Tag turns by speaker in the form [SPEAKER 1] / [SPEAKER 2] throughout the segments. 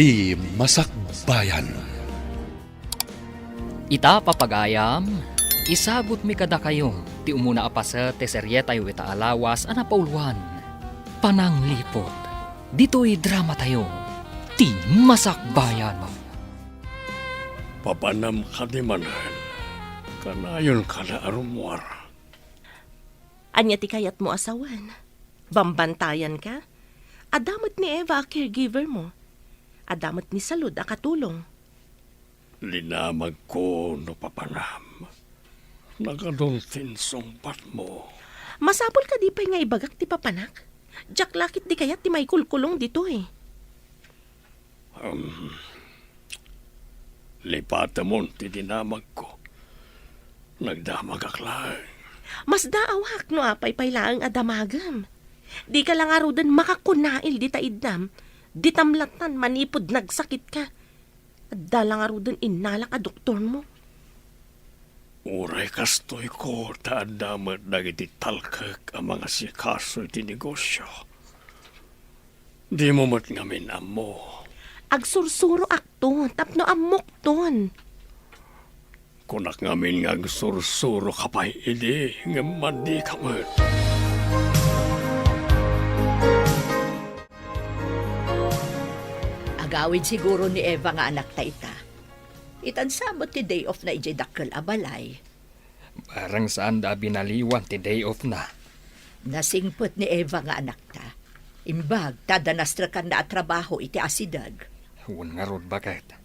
[SPEAKER 1] ti Masakbayan.
[SPEAKER 2] Ita papagayam, isagot mi kada kayo, ti umuna apasa ti serye tayo ita alawas anapauluan. Pananglipot, dito'y drama tayo, ti Masakbayan.
[SPEAKER 3] Papanam ka di manan, kanayon ka na arumwar.
[SPEAKER 4] Anya ti kayat mo asawan. Bambantayan ka. Adamat ni Eva a caregiver mo. Adamat ni Salud a katulong.
[SPEAKER 3] Linamag ko no papanam. Nagaduntin sumpat mo.
[SPEAKER 4] Masapol ka di pa'y nga ibagak ti papanak. Jack lakit di kayat ti may kulkulong dito eh.
[SPEAKER 3] Lipata mo ti dinamag ko. Nagdamag aklang.
[SPEAKER 4] Mas daawak no apay paylaang adamagam. Di ka lang arudan makakunail di taidnam. Di tamlatan manipod nagsakit ka. At dalang arudan inalak a doktor mo.
[SPEAKER 3] Uray kastoy ko taadamat dagiti talkak ang mga sikaso iti negosyo. Di mo mat ngamin amo.
[SPEAKER 4] Agsursuro akton, tapno amok ton.
[SPEAKER 3] Kunak ngamin nga agsursuro kapay idi nga mandi kamat.
[SPEAKER 5] Agawid siguro ni Eva nga anak ta ita. Itansamot ti day off na ijay dakkel abalay.
[SPEAKER 2] Parang saan da binaliwan ti day off na.
[SPEAKER 5] Nasingpot ni Eva nga anak ta. Imbag, tadanastra kan na at trabaho iti asidag.
[SPEAKER 2] Huwag nga rod bakit.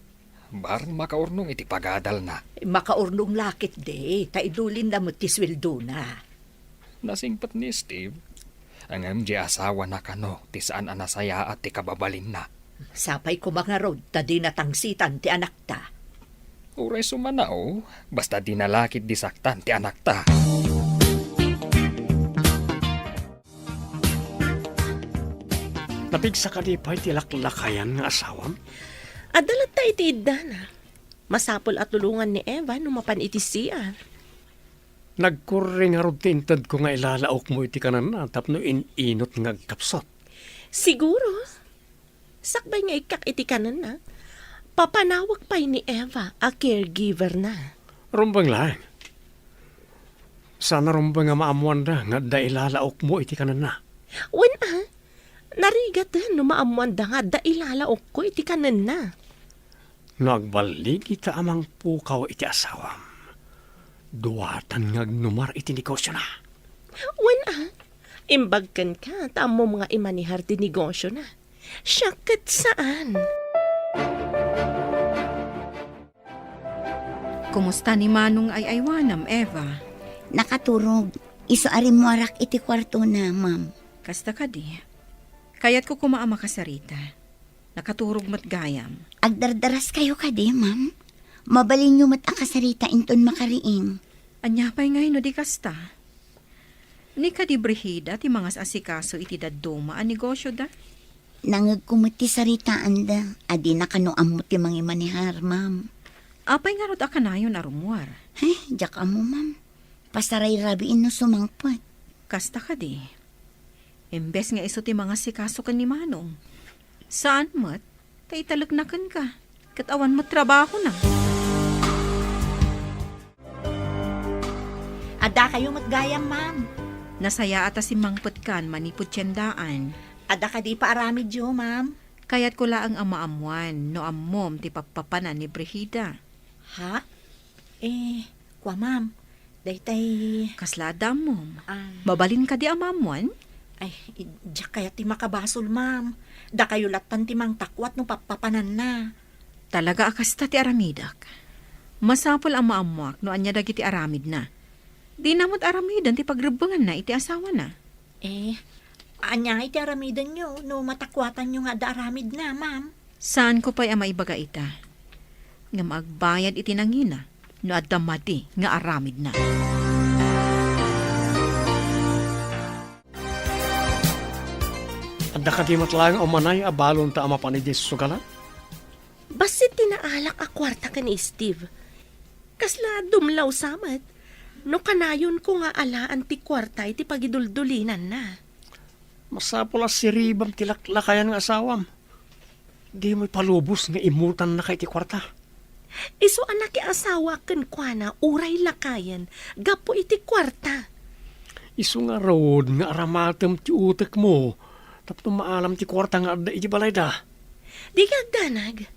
[SPEAKER 2] Barang makaurnong iti pagadal na.
[SPEAKER 5] Makaurnong lakit de, taidulin na mo ti sweldo na.
[SPEAKER 2] Nasingpat ni Steve. Ang MJ asawa na kano, ti saan anasaya at ti kababalin na.
[SPEAKER 5] Sapay ko mga rod, tadi natangsitan ti anak ta.
[SPEAKER 2] Uray sumanao, basta dinalakit disaktan ti anak ta.
[SPEAKER 3] Napigsa ka di pa'y tilaklakayan nga asawam?
[SPEAKER 4] Adalat ta iti idana. Masapol at tulungan ni Eva numapan iti siya.
[SPEAKER 3] Nagkuring arod tintad ko nga ilalaok mo iti kanan na tapno inot nga kapsot.
[SPEAKER 4] Siguro. Sakbay nga ikak iti kanan na. Papanawag pa'y ni Eva a caregiver na.
[SPEAKER 3] Rumbang lang. Sana rumbang nga maamuan da nga da ilalaok mo iti kanan na.
[SPEAKER 4] Wen narigat no maamuan da nga da ilalaok ko iti kanan na.
[SPEAKER 3] Nagbalik ita amang pukaw iti asawam. Duwatan nga numar iti negosyo na.
[SPEAKER 4] Wen imbagkan ka tamo mga imanihar ti negosyo na. Syakit saan?
[SPEAKER 6] Kumusta ni Manong ay aywanam, Eva?
[SPEAKER 7] Nakaturog. Iso arim mo arak iti kwarto na, ma'am.
[SPEAKER 6] Kasta ka di. Kaya't ko kumaama ka sarita. Nakaturog mat gayam.
[SPEAKER 7] Agdardaras kayo ka di, ma'am. Mabalin nyo mat akasarita inton makariing.
[SPEAKER 6] Anyapay ngay no di kasta. Ni ka di brehida ti mga asikaso iti dadduma ang negosyo da?
[SPEAKER 7] Nangag kumuti saritaan da. Adi nakanoam mo ti mga manihar, ma'am.
[SPEAKER 6] Apay nga rod akanayon arumwar.
[SPEAKER 7] Jak amo, ma'am. Pasaray rabiin no sumangpot.
[SPEAKER 6] Kasta ka di. Imbes nga iso ti mga sikaso kan ni Manong. Saan mat? Taitalagnakan ka. Katawan mo trabaho na.
[SPEAKER 5] Ada kayo matgayam, ma'am.
[SPEAKER 6] Nasaya ata si Mangpot kan manipod tiyandaan.
[SPEAKER 5] Ada ka di pa aramid yo, ma'am.
[SPEAKER 6] Kaya't ko laang amaamuan no ammom ti papapanan ni Brehida.
[SPEAKER 5] Ha? Kwa ma'am. Daytay,
[SPEAKER 6] Kaslada mom. Babalin ka di amamuan?
[SPEAKER 5] ay, diyak kaya ti makabasol, ma'am. Da kayo latan ti mang takwat no papapanan na.
[SPEAKER 6] Talaga akasta ti aramidak. Masapol ang maamuak no anya dagi ti aramid na. Di namot aramidan ti pagrebangan na iti asawa na.
[SPEAKER 5] Anya iti aramidan nyo no matakwatan nyo nga da aramid na, ma'am.
[SPEAKER 6] Saan ko pa'y maibaga ita? Nga magbayad iti nangina no adamati nga aramid na.
[SPEAKER 3] Anda ka di matlang o manay abalon ta ama panidis sugalan?
[SPEAKER 4] Basit tinaalak a kwarta ka ni Steve. Kasla dumlaw samat. No kanayon ko nga alaan ti kwarta iti pagiduldulinan na.
[SPEAKER 3] Masapula si Ribam tilaklakayan ng asawam. Di mo'y palubos nga imutan na kay ti kwarta.
[SPEAKER 4] Iso anak asawa ken kuana uray lakayan, gapo iti kwarta.
[SPEAKER 3] Isu nga road nga aramatem ti utek mo. Tapno maalam ti kwarta nga adda iti balay da.
[SPEAKER 4] Di kagdanag,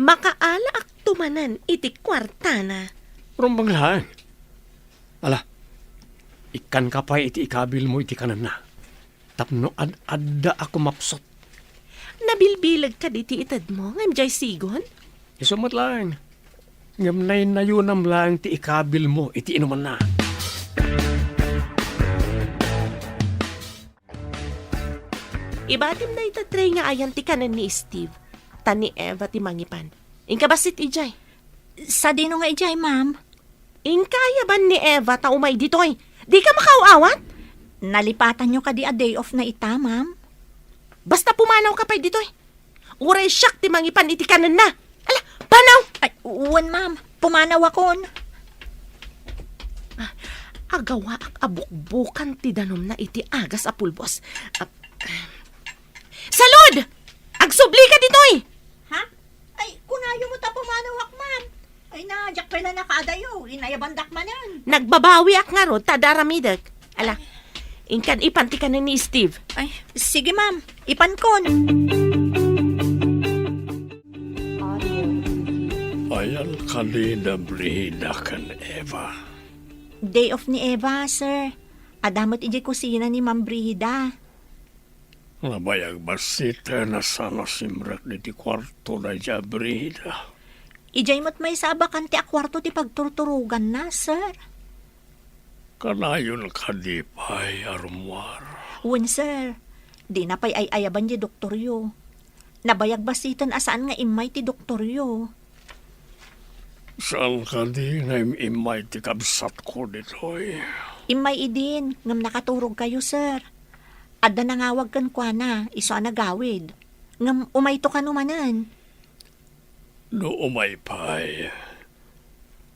[SPEAKER 4] makaala ak tumanan iti kwarta na.
[SPEAKER 3] Rumbang lang. Ala, ikan ka pa iti ikabil mo iti kanan na. Tapno adda ako mapsot.
[SPEAKER 4] Nabilbilag ka diti itad mo, ngam jay sigon?
[SPEAKER 3] Isumat lang. Ngamnay na yun ang lang ti ikabil mo iti inuman na.
[SPEAKER 4] Ibatim na itatry nga ayan ti kanan ni Steve. Tani Eva ti mangipan. Inka basit ijay.
[SPEAKER 6] Sa dino nga ijay, ma'am?
[SPEAKER 4] Inkaya ba ni Eva ta umay ditoy? Di ka makaawat?
[SPEAKER 6] Nalipatan nyo ka di a day off na ita, ma'am?
[SPEAKER 4] Basta pumanaw ka pa ditoy. Uray siyak ti mangipan iti kanan na. Ala, panaw!
[SPEAKER 6] Ay, uwan, ma'am. Pumanaw akon.
[SPEAKER 4] Agawa ak abukbukan ti danom na iti agas a pulbos. Salud! Agsubli ka ditoy!
[SPEAKER 5] Ha? Ay, kunayo mo ta pumanawak, ma'am. Ay na, jak pala nakadayo. Inayabandak manan.
[SPEAKER 4] Nagbabawi ak nga ro, tadaramidek. Ala, inkan ipanti ka na ni Steve.
[SPEAKER 6] Ay, sige, ma'am. Ipankon.
[SPEAKER 3] Ayal kalina brida kan Eva.
[SPEAKER 6] Day off ni Eva, sir. Adamot ijay kusina ni Ma'am Brida.
[SPEAKER 3] Nabayag basita na sana simrak ni ti kwarto na dya brida.
[SPEAKER 6] Ijay mo't may sabakan ti akwarto ti pagturturugan na, sir.
[SPEAKER 3] Kanayon kadipay arumwar.
[SPEAKER 6] Uwan, sir. Di na pa'y ayaban di doktoryo. Nabayag basitan asaan nga imay ti doktoryo.
[SPEAKER 3] Saan ka di nga imay ti kabsat ko ditoy?
[SPEAKER 6] Imay idin, ngam nakaturog kayo, sir. Adda nangawag kan kwa na, iso nagawid. Ngam umay to kanumanan.
[SPEAKER 3] No umaypay.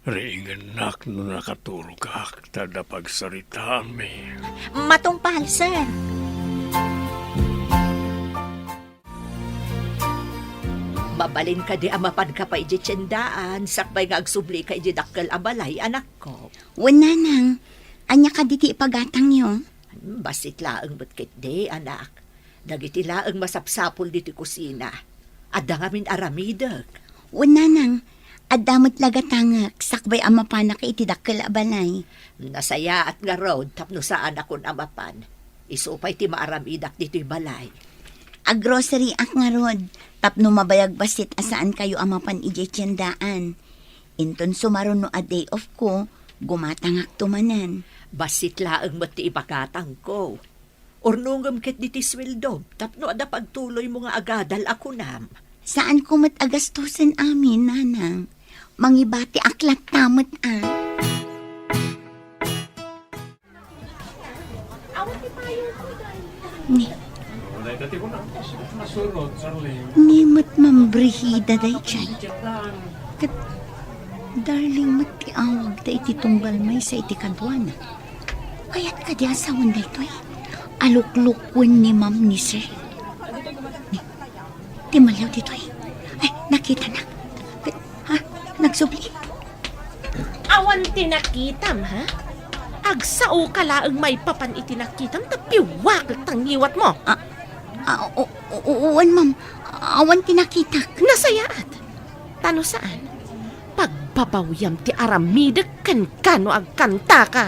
[SPEAKER 3] Ringanak no nakaturog ak tada pagsarita mi.
[SPEAKER 6] Matumpal, sir.
[SPEAKER 5] Mabalin ka di amapan ka pa iji tiyendaan. Sakbay nga agsubli ka iji dakkel abalay, anak ko.
[SPEAKER 7] Wala nang. Anya ka diti ipagatang yo.
[SPEAKER 5] Basit laang batkit di, anak. Dagiti laang masapsapol diti kusina. Adda ngamin aramidag.
[SPEAKER 7] Wala nang. Adamot lagatangak. Sakbay amapan na ka iti dakkel abalay.
[SPEAKER 5] Nasaya at nga road tapno saan akon amapan. Isupay ti maaramidak dito'y balay.
[SPEAKER 7] Grocery ak nga rod. Tapno mabayag basit asaan kayo amapan ije tiyandaan. Inton sumaron no a day off ko, gumatangak tumanan.
[SPEAKER 5] Basit laang mati ipakatang ko. Ornungam ket diti sweldo, tapno ada pagtuloy mo nga agadal ako nam.
[SPEAKER 7] Saan ko mat agastusan amin, nanang? Mangibati aklat tamot Ni. Ni mat mambrihida day chay. Kat, darling mat ti awag da iti tunggal may sa iti kadwana. Kayat ka di asawan da ito Aluklukwen ni ma'am ni sir. Ni, ti malaw dito Ay, nakita na. Ha? Nagsubli?
[SPEAKER 4] Awan tinakitam, ha? Agsao ka laang may papan itinakitam, tapiwag tangiwat mo.
[SPEAKER 7] Uwan ma'am. Awan tinakitak.
[SPEAKER 4] Nasayaat. Tano saan? Pagbabawyam ti aramidag kan kano agkanta ka.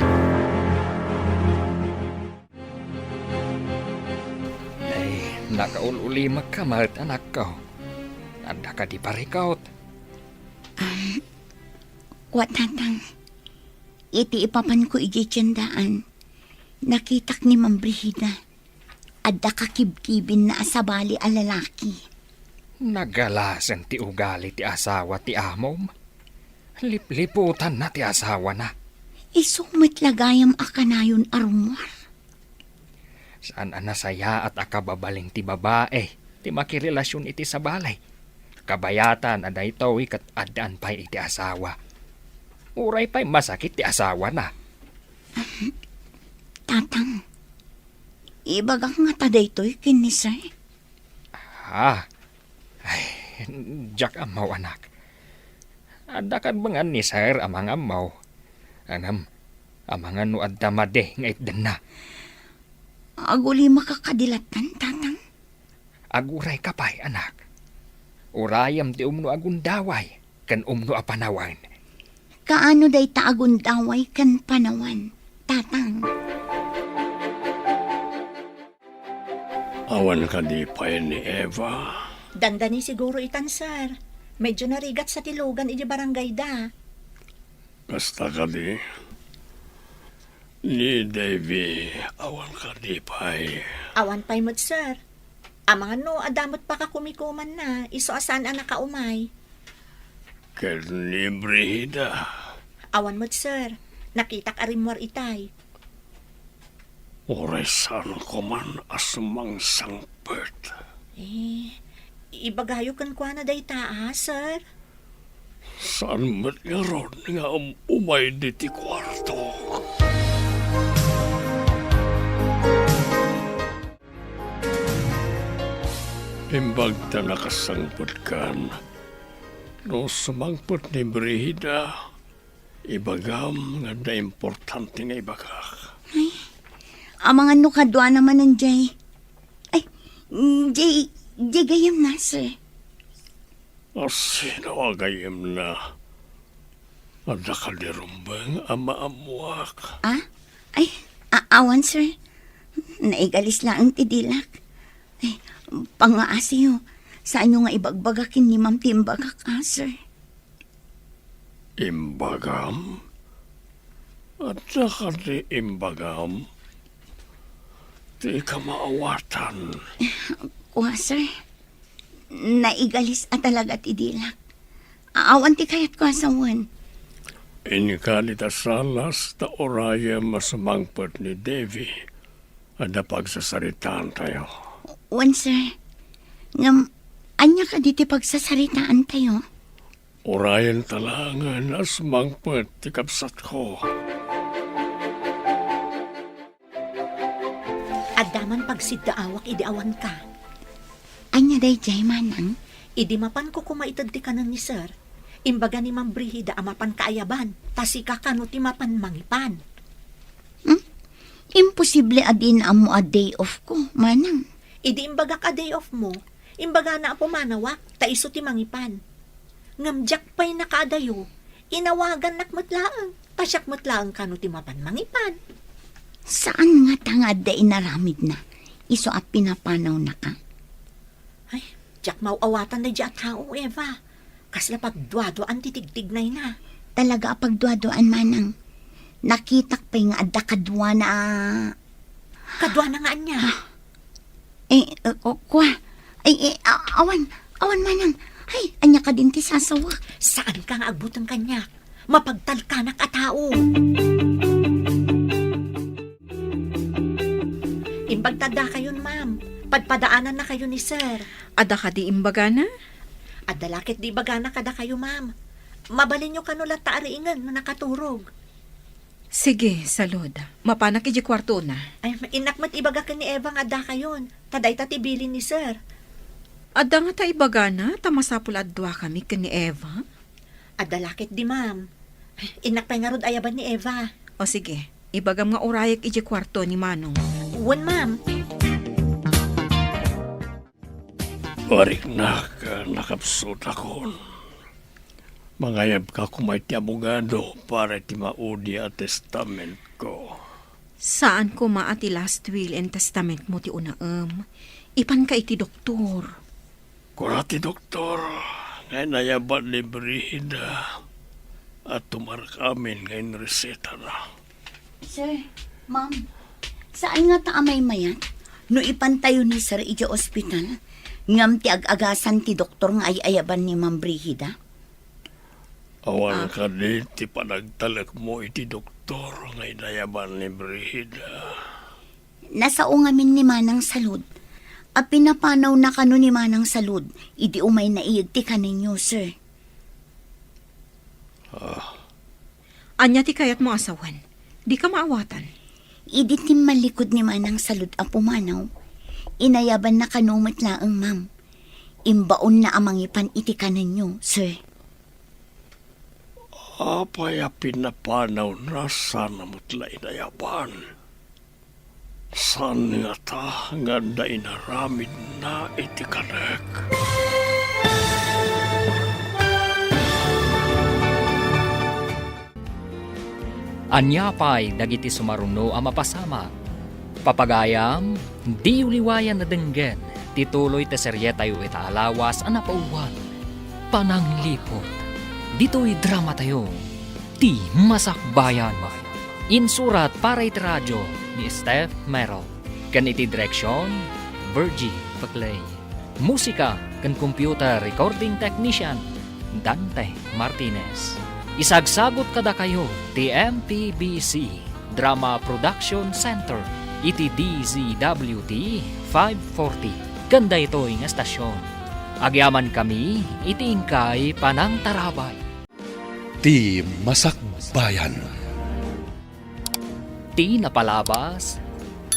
[SPEAKER 2] Ay, nakaululi magkamarit anak ko. Anda ka di parikaut.
[SPEAKER 7] Watatang. Iti ipapan ko iji tiyandaan. Nakitak ni Ma'am Brihida. Adda kakibkibin na asabali a lalaki.
[SPEAKER 2] Nagalasan ti ugali ti asawa ti amom. Lipliputan na ti asawa na.
[SPEAKER 7] Isumit lagayam akanayon arumwar.
[SPEAKER 2] Saan anasaya at akababaling ti babae. Ti makirelasyon iti sa balay. Kabayatan aday tawi kat adaan pa'y iti asawa. Uray pa'y masakit ti asawa na.
[SPEAKER 7] Tatang, ibagak nga taday to'y kinisay.
[SPEAKER 2] Ay, Jack amaw anak. Ada kan bangan ni sir amang amaw. Anam, amangan no adda made nga itdan na.
[SPEAKER 7] Aguli makakadilatan, tatang.
[SPEAKER 2] Aguray kapay anak. Urayam ti umno agundaway kan umno apanawan.
[SPEAKER 7] Kaano day taagundaway kan panawan, tatang.
[SPEAKER 3] Awan ka di pa ni Eva.
[SPEAKER 5] Dandani siguro itan, sir. Medyo narigat sa tilugan iti barangay da.
[SPEAKER 3] Basta ka di. Ni Davy, awan ka di pa
[SPEAKER 5] Awan pa'y mo't, sir. Amang ano, adamot pa ka kumikuman na. Iso asan ang nakaumay.
[SPEAKER 3] Ken ni Brihida.
[SPEAKER 5] Awan mo't, sir. Nakitak arimwar itay.
[SPEAKER 3] Oresan ko man asumang sangpet.
[SPEAKER 5] Ibagayo kan kwa na day taa, sir.
[SPEAKER 3] Saan mat nga ron nga umay diti kwarto? Imbag ta nakasangpot kan. No sumangpot ni Brihida, ibagam nga na importante nga ibagak.
[SPEAKER 7] Amang ano kadwa naman ng Jay. Ay, Jay gayam na, sir.
[SPEAKER 3] Sino agayem na? Ada ka di rumbang ama amuak.
[SPEAKER 7] Ay, awan, sir. Naigalis lang ang tidilak. Ay, pangaasiyo. Saan nyo nga ibagbagakin ni Ma'am Timbagak, sir?
[SPEAKER 3] Imbagam? Ada ka di imbagam? Di ka maawatan.
[SPEAKER 7] Kuha, sir. Naigalis at talaga tidilak. Awan ti kayat ko asawan.
[SPEAKER 3] Inikali ta salas ta oraya masamangpot ni Davy. Ada pagsasaritaan tayo.
[SPEAKER 7] Wan, sir. Ngam, anya ka diti pagsasaritaan tayo?
[SPEAKER 3] Orayan talangan as mangpot ti kapsat ko.
[SPEAKER 5] Adaman pagsiddaawak idiawan ka.
[SPEAKER 7] Anya day jay manang?
[SPEAKER 5] Idi mapan ko kumaitad ti kanan ni sir. Imbaga ni Ma'am Brihida amapan kaayaban. Tasika kano ti mapan mangipan.
[SPEAKER 7] Imposible adin amo a day off ko, manang.
[SPEAKER 5] Idi imbaga ka day off mo. Imbaga na po manawak. Taiso ti mangipan. Ngamjak pa'y nakaadayo. Inawagan nakmatlaang. Tasyak matlaang kano ti mapan mangipan.
[SPEAKER 7] Saan nga tangad day naramid na? Iso at pinapanaw na ka.
[SPEAKER 5] Ay, jak mauawatan na dya tao, Eva. Kasla pagdwado-an titigtignay na.
[SPEAKER 7] Talaga pagduadoan manang. Nakitak pa nga adda kadwa na...
[SPEAKER 5] Kadwa na nga niya.
[SPEAKER 7] Kuha. Awan manang. Ay, anya ka din ti sasawa.
[SPEAKER 5] Saan ka nga agbutang kanya? Mapagtalkanak a tao. Impagtada kayon, ma'am. Padpadaanan na kayo ni sir.
[SPEAKER 6] Ada ka di imbaga na?
[SPEAKER 5] At dalakit di bagana kada kayo, ma'am. Mabalin nyo kanulat taariingan na nakaturog.
[SPEAKER 6] Sige, salod. Mapanak iji kwarto na.
[SPEAKER 5] Ay, inakmat ibaga ka ni Eva nga da kayon. Taday tatibilin ni sir.
[SPEAKER 6] Ada nga ta ibaga na, tamasapul adwa kami ka ni Eva.
[SPEAKER 5] At dalakit di, ma'am. Inakpay nga rod ayaban ni Eva.
[SPEAKER 6] O sige, ibagam nga orayak iji kwarto ni Manong.
[SPEAKER 5] Uwan, ma'am.
[SPEAKER 3] Warik na ka nakapsot akon. Mangayab ka kumay ti abogado para ti maudi a testament ko.
[SPEAKER 6] Saan ko maati last will and testament mo ti unaem? Ipan ka iti doktor.
[SPEAKER 3] Kurati doktor, ngay nayaban ni Brihida at tumarak amin ngayon reseta na.
[SPEAKER 7] Sir, ma'am, saan nga taamay mayat? No ipantayo ni Sir iti ospital, ngam ti ag-agasan ti doktor nga ayaban ni Ma'am Brihida?
[SPEAKER 3] Awan ka di ti panagtalak mo iti doktor ngay nayaban ni Brihida.
[SPEAKER 7] Nasao ngamin ni Manang Salud. A pinapanaw na kano ni Manang Salud, idi umay naiyag ti kaninyo, sir.
[SPEAKER 6] Anya ti kayat mo asawan. Di ka maawatan.
[SPEAKER 7] Idi ti malikod ni Manang Salud a pumanaw. Inayaban na kanumat laang, ma'am. imbaon na amang ipan iti kanan nyo, sir.
[SPEAKER 3] Apay a pinapanaw na sana mo't inayaban. San nga ta nga da inaramid na iti kanek.
[SPEAKER 2] Anyapay dagiti sumaruno a mapasama. Papagayam, di uliwayan na denggen, tituloy te serye tayo ita alawas a napaulwan. Pananglipot, dito'y drama tayo, ti masakbayan. Insurat para iti radyo ni Steph Merrill. Kan iti direksyon, Virgie Paclay. Musika kan computer recording technician, Dante Martinez. Isagsagot kada kayo ti MPBC Drama Production Center iti DZWT 540. Ganda ito nga estasyon. Agyaman kami iti ingkay panang tarabay.
[SPEAKER 1] Ti Masakbayan.
[SPEAKER 2] Ti napalabas,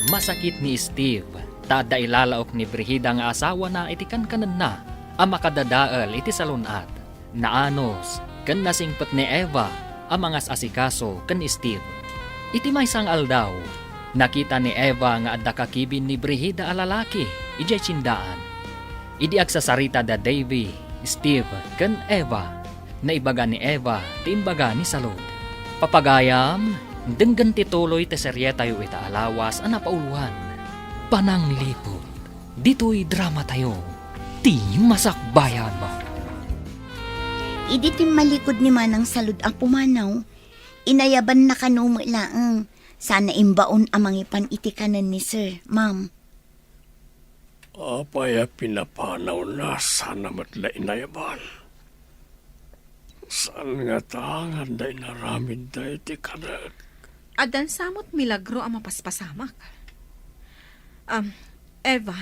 [SPEAKER 2] masakit ni Steve. Tada ilalaok ni Brigida nga asawa na iti kankanan na ang makadadaal iti salunat. Naanos, kan nasingpet ni Eva ang mga asikaso kan ni Steve. Iti may sang aldaw, nakita ni Eva nga adda kakibin ni Brigida a lalaki, ijay tsindaan. Idi agsasarita da Davy, Steve, kan Eva, na ibaga ni Eva, ti imbaga ni Salud. Papagayam, denggan tituloy te serye tayo ita alawas a napauluhan. Pananglipot, dito'y drama tayo, ti masakbayan mo.
[SPEAKER 7] Idi ti malikod ni Manang Salud ang pumanaw, inayaban na kanuma laang, sana imbaon amang ipan iti kanan ni sir, ma'am.
[SPEAKER 3] Apay a pinapanaw na sana mo't inayaban. Saan nga ta nga da inaramid da iti kanek.
[SPEAKER 6] Adan samot milagro ang mapaspasamak. Eva,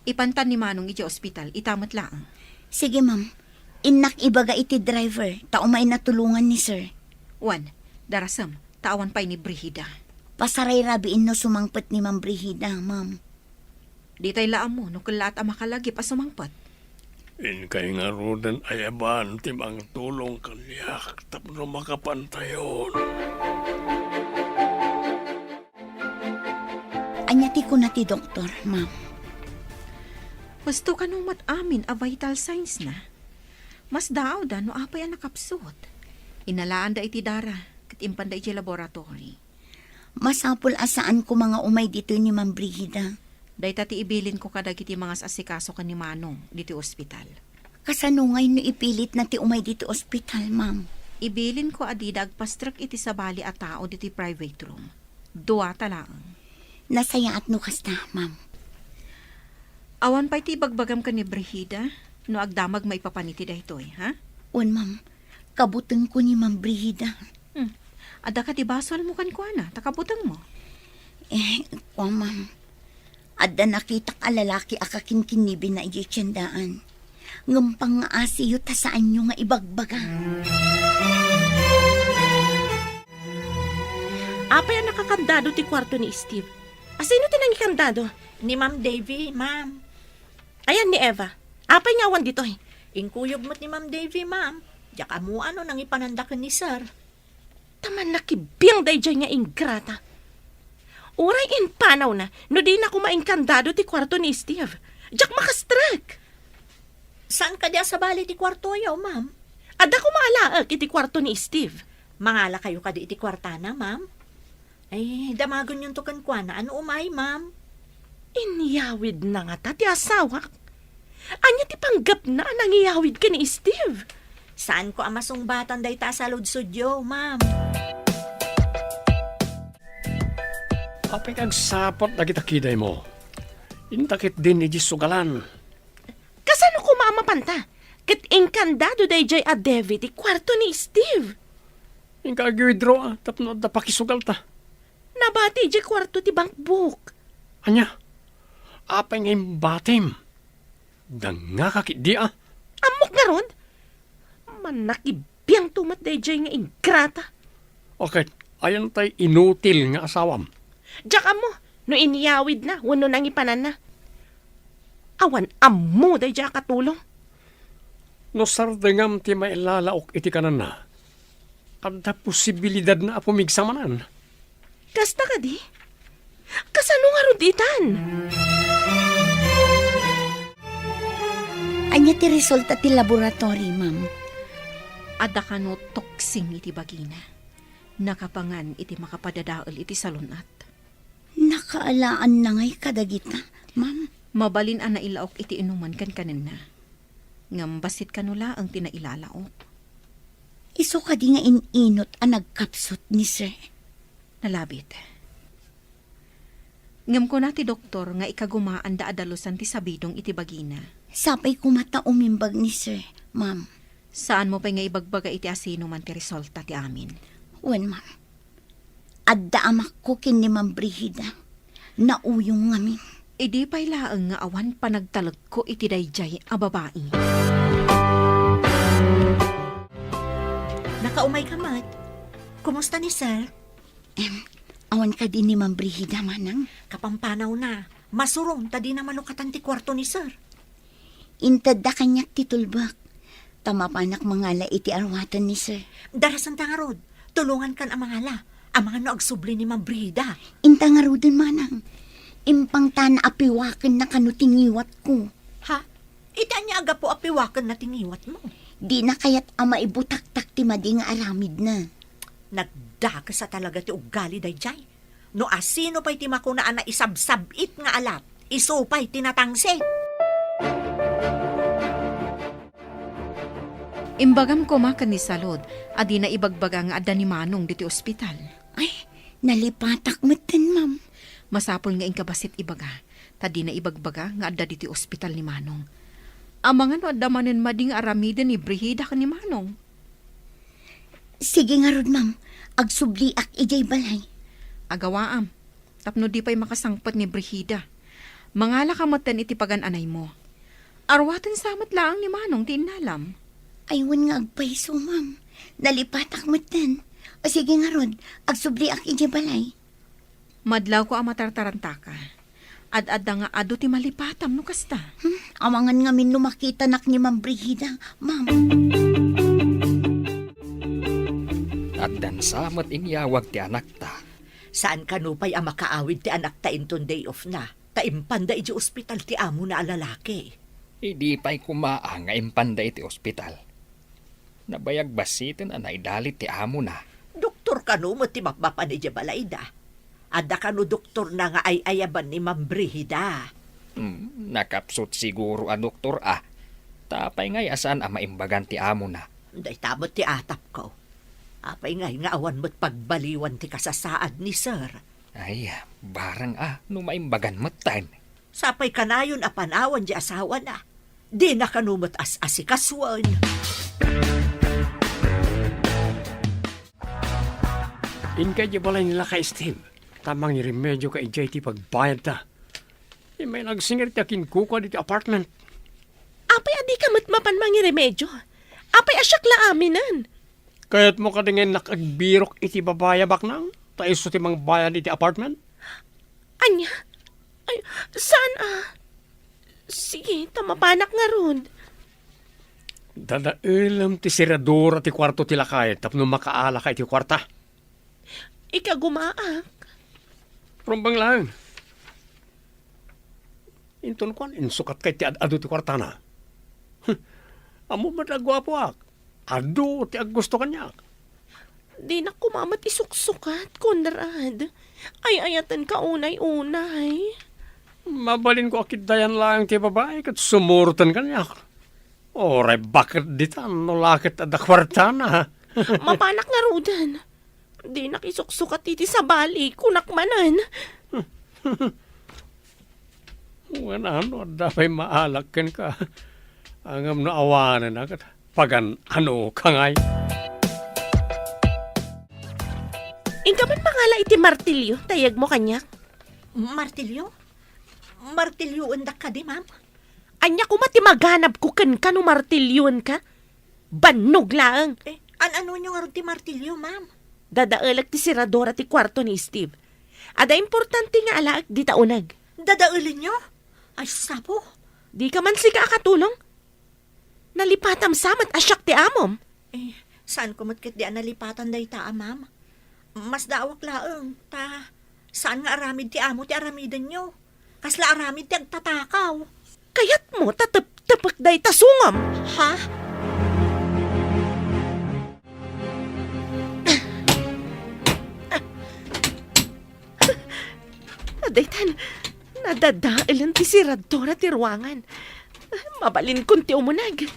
[SPEAKER 6] ipantan ni Manong iti ospital, itamat lang.
[SPEAKER 7] Sige ma'am, inak ibaga iti driver, taumay natulungan ni sir.
[SPEAKER 6] Juan, darasam, tawan pa'y ni Brigida.
[SPEAKER 7] Pasaray rabiin no sumangpet ni Ma'am Brigida, ma'am.
[SPEAKER 6] Di tayo laam mo, no kalat ang makalagi pa sumangpat.
[SPEAKER 3] In kay nga rudan ayaban timang tulong kanyak tapno makapantayon.
[SPEAKER 7] Anyati ko na ti doktor, ma'am.
[SPEAKER 6] Gusto ka nung amin a vital signs na. Mas daaw da no apay ang nakapsot. Inalaan da iti dara, kat impan da iti laboratory.
[SPEAKER 7] Masapul asaan ko mga umay dito ni Ma'am Brigida.
[SPEAKER 6] Day tati ibilin ko kadag iti mga asikaso ka ni Manong dito ospital.
[SPEAKER 7] Kasanungay no ipilit na ti umay dito ospital, ma'am.
[SPEAKER 6] Ibilin ko adida agpastrak iti sabali a tao diti private room. Dua talaang.
[SPEAKER 7] Nasaya at no kasta, ma'am.
[SPEAKER 6] Awan pa iti bagbagam ka ni Brigida, no agdamag may papaniti da ito'y, ha?
[SPEAKER 7] Un, ma'am. Kabuteng ko ni Ma'am Brigida.
[SPEAKER 6] Ada ka ti basol mo kan ko na, takabutang mo.
[SPEAKER 7] Ma'am. Adda nakita ka lalaki akakinkinibin na ijitsandaan. Ngampang nga asiyo ta saan nyo nga ibagbaga.
[SPEAKER 4] Apay ang nakakandado ti kwarto ni Steve. Asino ti nangikandado?
[SPEAKER 5] Ni Ma'am Davy, ma'am.
[SPEAKER 4] Ayan ni Eva. Apay nga awan dito eh.
[SPEAKER 5] Inkuyog mo't ni Ma'am Davy, ma'am. Diyak amo ano nang ipanandakan ni sir.
[SPEAKER 4] Taman nakibiyang dayjay nga ingrata. Uray in panaw na, no di na kumainkandado ti kwarto ni Steve. Diyak makastrak.
[SPEAKER 5] Saan ka diya sa bali ti kwarto yaw, ma'am?
[SPEAKER 4] Ada ko maalaag iti kwarto ni Steve.
[SPEAKER 5] Mangala kayo ka di iti kwartana, ma'am? Ay, damagon yung tukan kwa na. Ano umay, ma'am?
[SPEAKER 4] Inyawid na nga ta ti asawak. Anya ti panggap na nangiyawid ka ni Steve.
[SPEAKER 5] Saan ko amasong batan day ta sa ludsudyo, ma'am?
[SPEAKER 3] Apay kag sapot na kita kiday mo. Intakit din ni Jisugalan.
[SPEAKER 4] Kasano ko maamapanta? Kat inkandado dayjay a Devi ti kwarto ni Steve.
[SPEAKER 3] Yung kag-withdraw tapno da pakisugal ta.
[SPEAKER 4] Nabati di kwarto ti bank book.
[SPEAKER 3] Anya, apay ngayon batim. Danga kakit di
[SPEAKER 4] Amok nga ron. Manakibiyang tumat dayjay nga ingrata.
[SPEAKER 3] Okay, ayan tay inutil nga asawam.
[SPEAKER 4] Diyak mo, no iniyawid na, wano nang ipanan na. Awan ammo day dya katulong.
[SPEAKER 3] No sardengam ti mailalaok iti kanan na. Kada posibilidad na apumigsamanan.
[SPEAKER 4] Kasta ka di? Kasano nga ruditan?
[SPEAKER 7] Anya ti resulta ti laboratory, ma'am.
[SPEAKER 6] Adda kano toksing iti bagina. Nakapangan iti makapadadaol iti salunat.
[SPEAKER 7] Nakaalaan na ngay kadagita, ma'am.
[SPEAKER 6] Mabalin ang nailaok iti inuman kan kanina. Ngambasit kanula ang tinailalaok.
[SPEAKER 7] Iso ka di nga ininot ang nagkapsot ni sir.
[SPEAKER 6] Nalabit. Ngam ko na ti doktor nga ikagumaan da adalusan ti sabidong iti bagina.
[SPEAKER 7] Sapay kumata umimbag ni sir, ma'am.
[SPEAKER 6] Saan mo pa nga ibagbaga iti asino man ti resulta ti amin?
[SPEAKER 7] Wen, ma'am. Adda amak ko kin ni Ma'am Brigida. Nauyong ngamin.
[SPEAKER 6] Idi pa'y laang nga awan panagtalag ko iti dayjay a babae.
[SPEAKER 5] Nakaumay ka, Mat. Kumusta ni Sir?
[SPEAKER 7] Awan ka din ni Ma'am Brigida, manang.
[SPEAKER 5] Kapampanaw na. Masurong, tadi na malukatan ti kwarto ni Sir.
[SPEAKER 7] Intad da kanyak titulbak. Tamapanak mangala iti arwatan ni sir.
[SPEAKER 5] Darasan ta nga rod. Tulungan kan ang mangala. Ang mga no agsubli ni Ma'am Brida.
[SPEAKER 7] Inta nga rudin, manang. Impang tana apiwakan na kanutingiwat ko.
[SPEAKER 5] Ha? Ita niya aga po apiwakan na tingiwat mo.
[SPEAKER 7] Di na kaya't ama ibutak-tak ti madi nga aramid na.
[SPEAKER 5] Nagdaka sa talaga ti ugali dayjay. No asino pa'y ti makunaan na isabsabit nga alat. Iso pa'y tinatangse.
[SPEAKER 6] Imbagam ko makan ni Salod, adi na ibagbaga nga adda ni Manong diti ospital.
[SPEAKER 7] Ay, nalipatak matan, ma'am.
[SPEAKER 6] Masapol nga ingkabasit ibaga, tadi na ibagbaga nga adda diti ospital ni Manong. Ang mga no adda manen mading aramiden ni Brigida ka ni Manong.
[SPEAKER 7] Sige nga rod, ma'am. Agsubliak ijay balay.
[SPEAKER 6] Agawaam, tapno di pa'y makasangpat ni Brigida. Mangala ka matan iti pagan-anay mo. Arwatan samat laang ni Manong tinalam.
[SPEAKER 7] Aywan nga agpaiso, ma'am. Nalipatak matan. O sige nga rod, agsubliak ijay balay.
[SPEAKER 6] Madlaw ko ang matartaranta ka. Ad-adda nga ado ti malipatam no kasta.
[SPEAKER 7] Amangan nga min makita nak ni Ma'am Brigida, ma'am.
[SPEAKER 2] At dansamot inyawag ti anak ta.
[SPEAKER 5] Saan ka no pa'y ang makaawid ti anak ta inton day off na? Taimpanda iti ospital ti amo na alalaki.
[SPEAKER 2] Hindi pa'y kumaang nga impanda iti ospital. Nabayag basitin anay dalit ti amo na.
[SPEAKER 5] Doktor ka no mo ti mapapan ni Jabalayda. Ada ka no doktor na nga ay ayaban ni Ma'am Brigida.
[SPEAKER 2] Nakapsot siguro a doktor Tapay ngay asan ang maimbagan ti amo na.
[SPEAKER 5] Day tamot ti atap ko. Apay ngay nga awan mo't pagbaliwan ti kasasaad ni Sir.
[SPEAKER 2] Ay, barang no maimbagan matan.
[SPEAKER 5] Sapay kanayon a panawan di asawa na. Di na kanumot as-asikaswan.
[SPEAKER 3] Inkay di balay nila kay Steve. Tamang iremedyo ka ijay ti pagbayad ta. May nagsingir ti akin kuka di ti apartment.
[SPEAKER 4] Apay adi ka matmapan mangi remedyo. Apay asyak la aminan.
[SPEAKER 3] Kaya't mo ka dingen nakagbirok iti babaya baknang. Taiso ti mang bayan iti apartment.
[SPEAKER 4] Anya? Ay, saan Sige, tamapanak nga ron.
[SPEAKER 3] Dadailam ti siradura ti kwarto ti lakay tapno makaala ka iti kwarta.
[SPEAKER 4] Ika gumaak.
[SPEAKER 3] Rumbang lang. Inton ko, insukat kay ti ado ti kwarta na. Amo ba nagwapo ak? Ado ti gusto kanyak.
[SPEAKER 4] Di na kumamat isuksukat, Conrad. Ay ayatan ka unay-unay.
[SPEAKER 3] Mabalin ko akit dayan lang ti babae kat sumurutan kanyak. Oray, bakit ditan no lakit ada kwarta na?
[SPEAKER 4] Mapanak nga rudan. Di nakisuksukat iti sa bali, kunakmanan.
[SPEAKER 3] Ano, dapay maalakin ka. Angam na awanan agad. Pagan ano kangay.
[SPEAKER 4] Inka man mangala iti martilyo, tayag mo kanyak.
[SPEAKER 5] Martilyo? Martilyo undak ka di, ma'am?
[SPEAKER 4] Anya ko mati maganap ko kan no martilyon ka. Banog lang.
[SPEAKER 5] Ano nyo nga ron ti martilyo, ma'am?
[SPEAKER 4] Dadaalag ti siradora ti kwarto ni Steve. Ada importante nga alaak di taunag.
[SPEAKER 5] Dadaulin nyo? Ay, sapo.
[SPEAKER 4] Di ka man sika katulong? Nalipatam samat asyak ti amom.
[SPEAKER 5] Saan ko matkit di nalipatan day ta, ma'am? Mas daawak laeng, ta. Saan nga aramid ti amo ti aramidan nyo? Kasla aramid ti agtatakaw.
[SPEAKER 4] Kayat mo tatap-tapak day tasungam.
[SPEAKER 5] Ha?
[SPEAKER 4] Adaytan, nadadailan ti siradora ti ruangan. Mabalin kun ti umunag.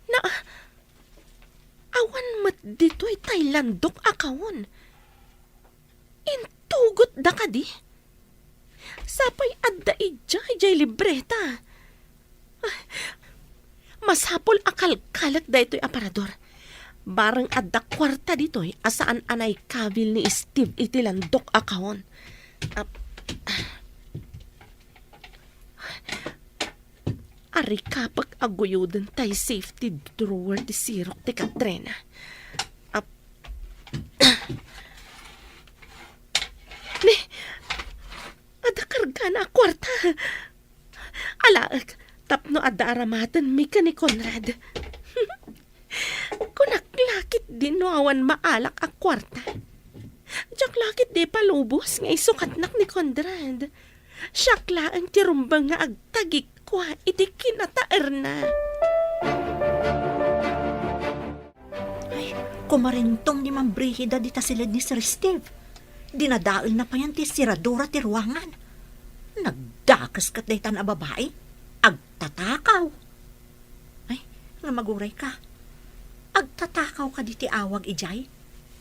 [SPEAKER 4] Na, awan mat dito'y Thailandok akawon. Intugot da ka di. Sapay adda ijay libreta. Masapol akal-kalak da ito'y aparador. Barang adda kwarta dito'y asaan anay kabil ni Steve iti landok akawon. Ari kapag aguyudan tay safety drawer ti sirok ti Katrina. Ni, ada karga na kwarta. Alaag, tapno ada aramatan mika ni Conrad. Kunaklakit din no awan maalak ang kwarta. Diyaklakit di palubos nga isukatnak ni Conrad. Siyakla ang tirumbang nga agtagik kwa iti kinataer na.
[SPEAKER 5] Ay, kumarintong ni Ma'am Brigida di tasilid ni Sir Steve. Dinadaal na pa yan ti siradura ti ruangan. Nagdakas kat day tan a babae. Agtatakaw. Ay, nga maguray ka. Agtatakaw ka di ti awag ijay.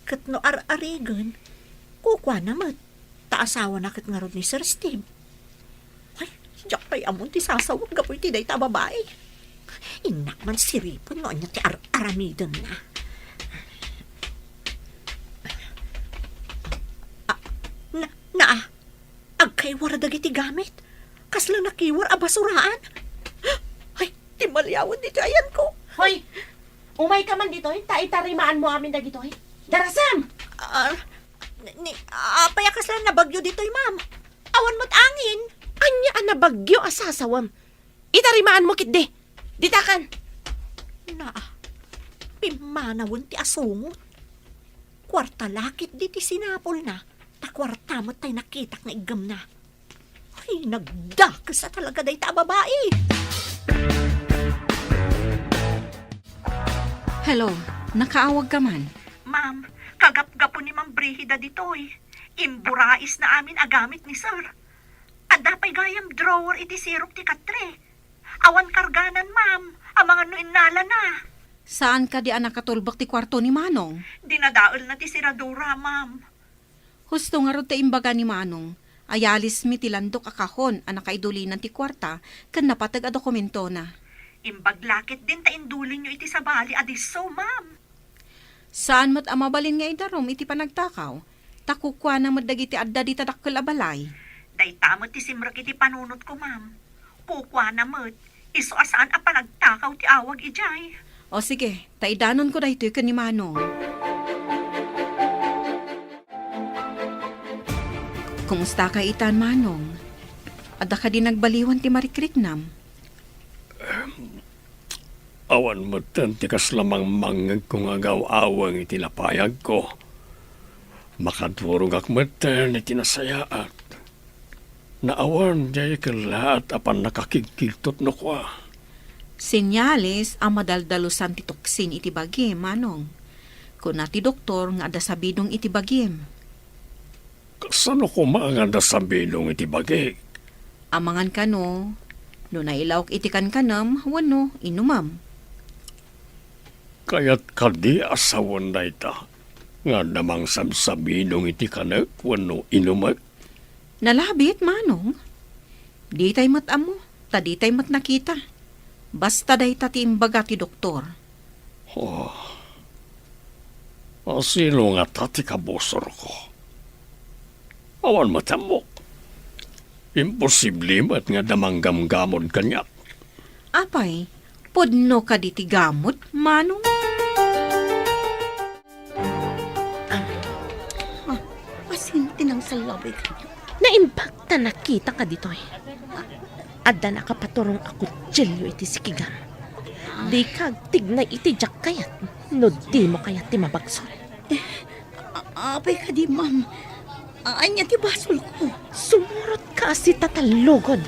[SPEAKER 5] Kat no ar-arigan, kukwa namat. Taasawa na kat nga rod ni Sir Steve. Ay, diyak pa'y amon ti sasawag gapoy ti day ta babae. Inak man siripon no anya ti ar-aramidon na. Agkaywar dagiti gamit. Kasla nakiwar a basuraan. Ay, timalyawan dito ayan ko.
[SPEAKER 4] Hoy, umay ka man dito, taitarimaan mo amin na dito. Darasam!
[SPEAKER 5] Apaya kasla nabagyo dito, ma'am. Awan mo't angin.
[SPEAKER 4] Anya ang nabagyo asasawam. Itarimaan mo kitde. Ditakan.
[SPEAKER 5] Pimanawon ti asungot. Kwarta lakit di ti sinapol na. Takwarta mo't tay nakitak nga igam na. Ay, nagdakas sa talaga day ta babae.
[SPEAKER 6] Hello, nakaawag ka man.
[SPEAKER 5] Ma'am, kagap-gapo ni Ma'am Brigida ditoy. Imburais na amin agamit ni Sir. Adda pa'y gayam drawer iti sirok ti katre. Awan karganan, ma'am. Ang mga nuinala na.
[SPEAKER 6] Saan ka di anak katulbak ti kwarto ni Manong?
[SPEAKER 5] Dinadaol na ti siradura, ma'am.
[SPEAKER 6] Husto nga rod ta imbaga ni Manong. Ayalis mi tilandok akahon anak kaidulinan ti kwarta kan napatag a dokumento na.
[SPEAKER 5] Imbaglakit din ta indulin nyo iti sabali adiso, ma'am.
[SPEAKER 6] Saan mat amabalin nga idarom iti panagtakaw? Takukwa na madagi ti adda di tadakkel abalay.
[SPEAKER 5] Day tamot ti simrak iti panunot ko, ma'am. Kukwa na mo't. Iso asaan a panagtakaw ti awag ijay.
[SPEAKER 6] O sige, taidanon ko dahito kan ni Manong. Kumusta ka itan, Manong? Adda ka di nagbaliwan ti Marikriknam?
[SPEAKER 3] Awan mo tantikas lamang mangag kung agaw-awang itinapayag ko. Makadurog akmatan itinasayaat. Naawan jay lahat apan nakakigkiltot no kwa.
[SPEAKER 6] Senyales ang madaldalusan ti toksin iti bagim, Manong. Kuna ti doktor nga adda sabidong iti bagim.
[SPEAKER 3] Kasano ko maanganda sa bilong itibagi?
[SPEAKER 6] Amangan ka no, no nailawak iti kankanam, wano, inumam.
[SPEAKER 3] Kaya't kadi asawan na ita. Nga namang sabsabinong iti kanak, wano inumat.
[SPEAKER 6] Nalabit, Manong. Di tay mat amo, ta di tay mat nakita. Basta day ta ti imbaga ti doktor.
[SPEAKER 3] Asilo nga tati kabosor ko. Awan matamok. Imposible mat nga damanggamgamon kanyak.
[SPEAKER 6] Apay, podno ka di ti gamot, Manong?
[SPEAKER 7] Salabay ka niyo.
[SPEAKER 4] Naimbagta nakita ka dito eh. Adda nakapaturong ako tsilyo iti sikigam. Di kag tignay iti jak kayat. No di mo kayat ti mabagsol.
[SPEAKER 7] Apay ka di, ma'am. Anya ti basol ko.
[SPEAKER 4] Sumurot ka si tatalugod.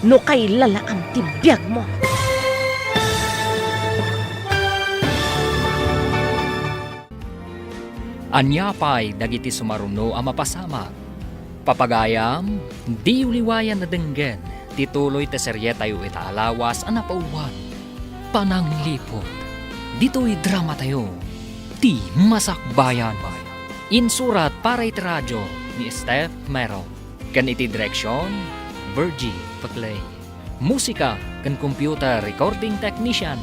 [SPEAKER 4] No kay lalaang ti biyag mo.
[SPEAKER 2] Anyapay dagiti sumaruno a mapasama. Papagayam, di uliwayan na denggen, tituloy te serye tayo itaalawas a napaulwan. Pananglipot, dito'y drama tayo, ti masakbayan. Insurat para iti radyo ni Steph Mero. Kan iti direksyon, Virgie Paclay. Musika kan computer recording technician,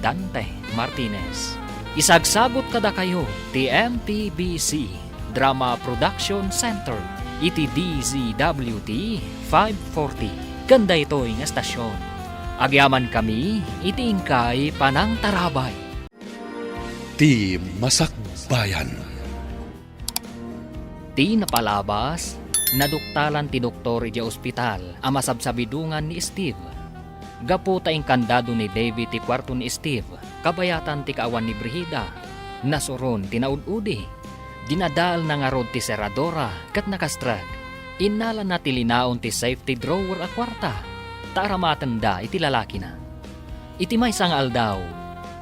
[SPEAKER 2] Dante Martinez. Isagsagot kada kayo ti MTBC Drama Production Center iti DZWT 540 kanda ito'y nga estasyon. Agyaman kami iti ingkay panang tarabay.
[SPEAKER 1] Ti Masakbayan.
[SPEAKER 2] Ti napalabas naduktalan ti doktor iti ospital ang masabsabidungan ni Steve. Gapo ta kandado ni David ti kwarto ni Steve, kabayatan ti kaawan ni Brigida. Nasuron ti naududi. Dinadal na nga rod ti seradora kat nakastrag. Inala na ti linaon ti safety drawer a kwarta. Taaramatanda iti lalaki na. Iti may sangal daw.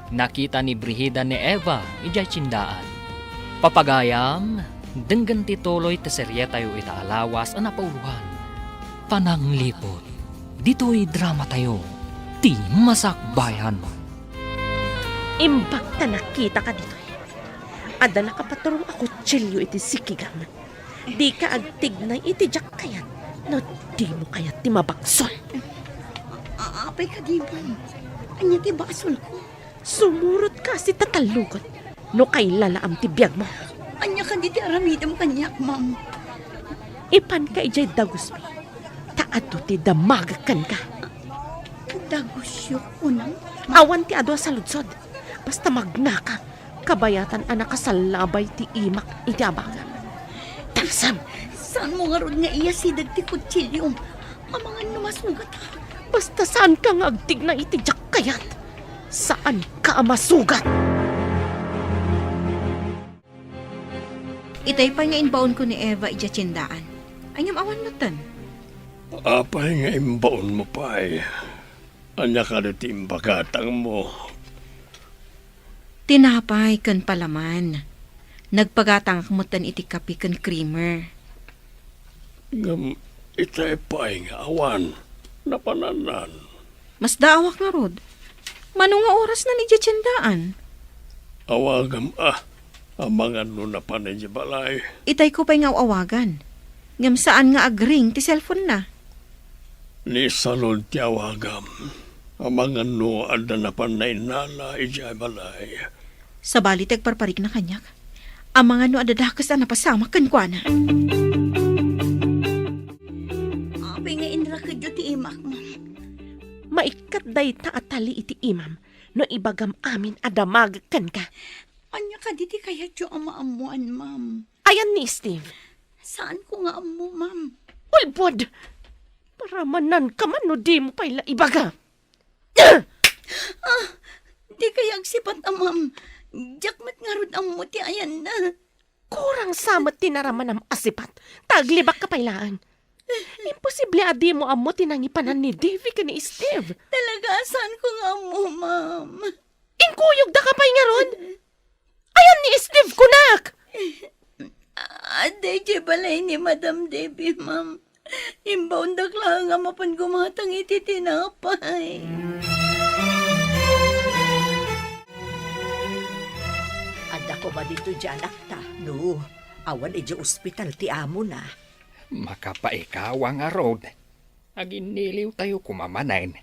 [SPEAKER 2] Nakita ni Brigida ni Eva ijay tsindaan. Papagayam, denggan ti tuloy ti serye tayo itaalawas a napauluhan. Pananglipot. Dito'y drama tayo, ti masakbayan.
[SPEAKER 4] Imbagta nakita ka dito eh. Adda nakapaturong ako tsilyo iti sikigam. Di ka agtignay iti jak kayat. No di mo kayat ti mabagsol.
[SPEAKER 7] Apay ka di, ma'am. Anya ti basol ko.
[SPEAKER 4] Sumurot ka si tatalugod. No kay lalaam ti biyag mo.
[SPEAKER 7] Anya ka di ti aramidam kanyak, ma'am.
[SPEAKER 4] Ipan ka ijay daguspi. Taado ti damagakan ka.
[SPEAKER 7] Dagusyo ko nang.
[SPEAKER 4] Awan ti adwa sa ludsod. Basta magnaka. Kabayatan anak kasalabay ti imak iti abagam. Tagsam.
[SPEAKER 7] Saan mo nga ron nga iya sidag ti kutsilyo? Amangan namasugat ha.
[SPEAKER 4] Basta saan ka nga agtig na iti jak kayat? Saan ka masugat?
[SPEAKER 6] Itay pa nga inbaon ko ni Eva ija tsindaan. Anyam awan natan.
[SPEAKER 3] Apay nga imbaon mo pa eh. Anya ka na ti imbagatang mo.
[SPEAKER 6] Tinapay kan palaman. Nagpagatang akmutan iti kapi kan creamer.
[SPEAKER 3] Ngam itay pa'y nga awan. Napananan.
[SPEAKER 6] Mas daawak nga rod. Manong nga oras na ni tsindaan.
[SPEAKER 3] Awagam amangan no na panay di balay.
[SPEAKER 6] Itay ko pa'y nga awagan. Ngam saan nga agring ti cellphone na.
[SPEAKER 3] Ni salod ti awagam. Amangan no ada na panay nala ijay balay.
[SPEAKER 6] Sa bali tagparparik na kanyak. Ang mga no adadakas na napasama kan kwa na.
[SPEAKER 7] Apay nga inra ka dyo ti imak, ma'am.
[SPEAKER 4] Maikat day ta atali iti imam. No ibagam amin adamagakan ka.
[SPEAKER 7] Anya ka di ti kaya dyo ang maamuan, ma'am.
[SPEAKER 4] Ayan ni Steve.
[SPEAKER 7] Saan ko nga amu, ma'am?
[SPEAKER 4] Ulbod! Para manan ka man no di mo pa'y ibaga.
[SPEAKER 7] Di kaya agsipat ang ma'am. Jakmat nga ron ang muti ayan na.
[SPEAKER 4] Kurang samat tinaraman ang asipat. Taglibak ka pailaan. Imposible adi mo amo tinangipanan ni Davy ka ni Steve.
[SPEAKER 7] Talaga, saan ko nga amu, ma'am?
[SPEAKER 4] Inkuyog da ka pa'y nga ron. Ayan ni Steve kunak.
[SPEAKER 7] Aday, balay ni Madam Debbie, ma'am. Imbaon dakla nga mapan gumatang iti tinapay.
[SPEAKER 5] Ada ko ba dito dyan, akta? No, awan iti ospital ti amo na.
[SPEAKER 2] Makapaikawa nga rod. Aginiliw tayo kumamanain.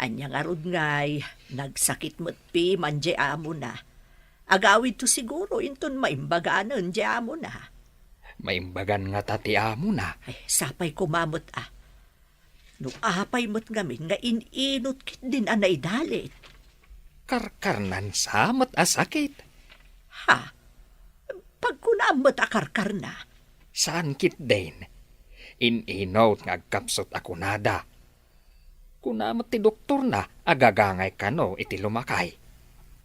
[SPEAKER 5] Anya nga rod ngay, nagsakit mo't pi manje amo na. Agawid to siguro inton maimbaganan di amo na.
[SPEAKER 2] Maimbagan nga tati amo na.
[SPEAKER 5] Ay, sapay kumamot No apay mo't ngamin nga ininot kit din anay dalit.
[SPEAKER 2] Karkarnan samat asakit.
[SPEAKER 5] Ha? Pag kunamot akarkar na,
[SPEAKER 2] Saan kit din? Ininaw nga agkapsot ako nada. Kunamat ti doktor na agagangay ka no iti lumakay.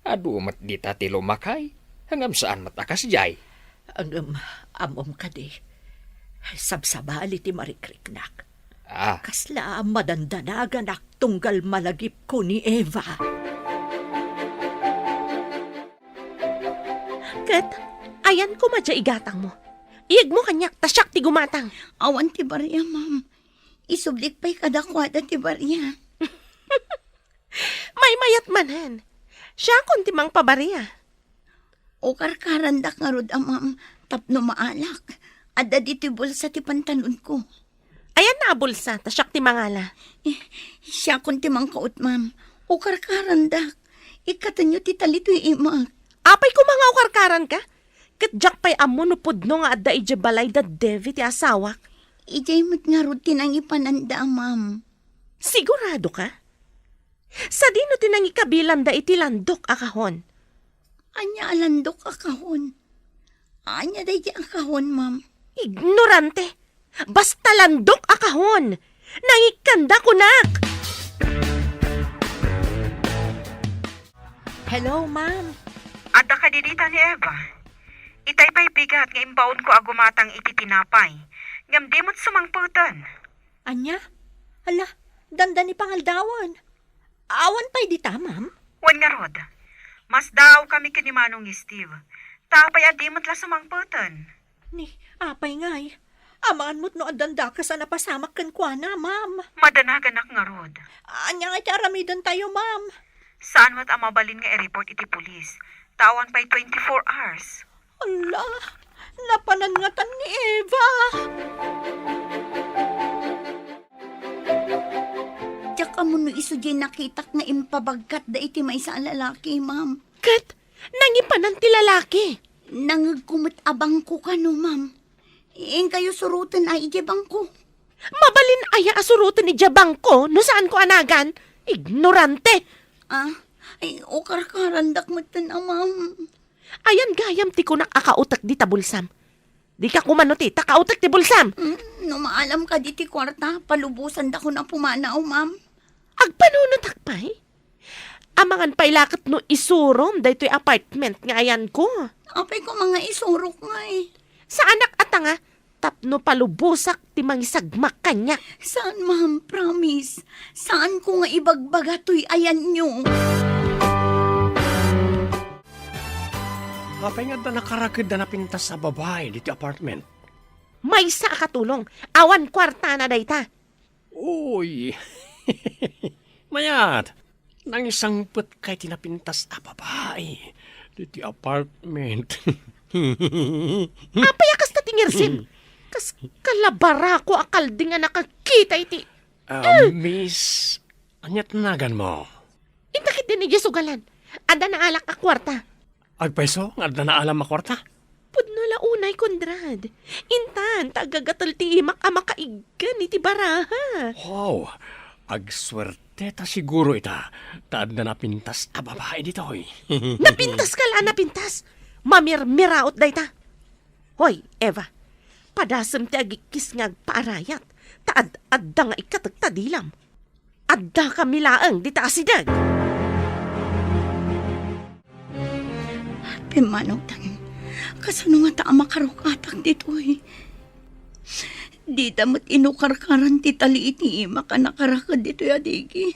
[SPEAKER 2] Adumat dita ti lumakay. Hangam saan matakas jay.
[SPEAKER 5] Amom ka di. Sabsabali ti marikriknak.
[SPEAKER 2] Ah,
[SPEAKER 5] Kasla madandanagan tunggal malagip ko ni Eva.
[SPEAKER 4] Kat, ayan ko madya igatang mo. Iyag mo kanyak, tasyak ti gumatang.
[SPEAKER 7] Awan ti barya, ma'am. Isublik pa'y kadakwada ti barya.
[SPEAKER 4] May mayat manan. Siya kun timang pabariya.
[SPEAKER 7] O karkarandak nga rod, ma'am. Tapno maalak. Adda di ti bulsa ti pantalon ko.
[SPEAKER 4] Ayan na bulsa, tasyak ti mangala.
[SPEAKER 7] Siya kun ti mangkaot, ma'am. O karkarandak. Ikatanyo ti talito'y imag.
[SPEAKER 4] Apay ko mga ukarkaran ka? Katjak pa'y amo no pudno nga adda ija balay da Devi ti asawak.
[SPEAKER 7] Ijay mo't nga rod tinangi pananda, ma'am.
[SPEAKER 4] Sigurado ka? Sa dino tinangi kabilan da iti landok akahon.
[SPEAKER 7] Anya alandok akahon. Anya day di akahon, ma'am.
[SPEAKER 4] Ignorante. Basta landok akahon. Nangikanda kunak.
[SPEAKER 5] Hello, ma'am.
[SPEAKER 8] Adda ka didita ni Eva. Itay pa'y bigat nga imbaon ko agumatang iti tinapay. Ngam di mo't sumangputan.
[SPEAKER 5] Anya? Ala, danda ni pangaldawan. Awan pa'y dita, ma'am.
[SPEAKER 8] Wan nga rod. Mas daw kami kinimanong ni Steve. Tapay adi mo't la sumangputan.
[SPEAKER 5] Ni, apay ngay. Amaan mo't no adanda ka sa napasamak kan kwa na, ma'am.
[SPEAKER 8] Madanagan ak nga rod.
[SPEAKER 5] Anya nga aramidan tayo, ma'am.
[SPEAKER 8] Saan mo't amabalin nga i-report iti pulis? Tawan pa'y 24 hours.
[SPEAKER 5] Ala, napanangatan ni Eva.
[SPEAKER 7] Tsaka mo no iso di nakitak nga impabagkat da iti may sa lalaki, ma'am.
[SPEAKER 4] Kat, nangipanan ti lalaki.
[SPEAKER 7] Nangagkumot abang ko ka no, ma'am. Iing kayo surutan ay ijabang ko.
[SPEAKER 4] Mabalin aya asurutan ni Jabang ko no saan ko anagan. Ignorante.
[SPEAKER 7] Ay, o karkarandak mo na, ma'am.
[SPEAKER 4] Ayan gayam ti kunak akautak di tabulsam. Di ka kumano ti takautak ti bulsam.
[SPEAKER 7] No maalam ka di ti kwarta, palubusan da ko na pumanaw, ma'am.
[SPEAKER 4] Agpanunot akpay. Amangan pa'y lakat no isurom da ito'y apartment nga ayan ko.
[SPEAKER 7] Apay ko mga isurok nga eh.
[SPEAKER 4] Sa anak atanga, tapno palubusak ti mangisagmak kanya.
[SPEAKER 7] Saan, ma'am? Promise. Saan ko nga ibagbaga to'y ayan nyo?
[SPEAKER 3] Apay nga da nakarakid da napintas sa babae dito apartment.
[SPEAKER 4] May sa katulong, awan kwarta na dayta.
[SPEAKER 3] Uy! Mayat! Nang isang put kay tinapintas a babae dito apartment.
[SPEAKER 4] Apay akas na tingirsim. Kas kalabara ko akal di nga nakakita iti.
[SPEAKER 3] Miss, anyat nagan mo?
[SPEAKER 4] Intakit din ni Jesugalan. Ada na alak a kwarta.
[SPEAKER 3] Agpeso, nga da na alam makwarta?
[SPEAKER 4] Pudno la unay kondrad. Intan, tagagatal ti imak ama kaigan iti baraha.
[SPEAKER 3] Wow! Agswerte ta siguro ita. Taad na napintas a babae dito, hoy.
[SPEAKER 4] Napintas ka la, napintas. Mamirmiraot dayta. Hoy, Eva. Padasem ti agikis nga agpaarayat. Adda nga ikatagtadilam. Adda kami laang di taasidag.
[SPEAKER 7] Pimanong tan. Kasano nga ta makarukatak dito eh. Di damot inukarkaran ti taliit ni ima ka nakarakad dito adigi.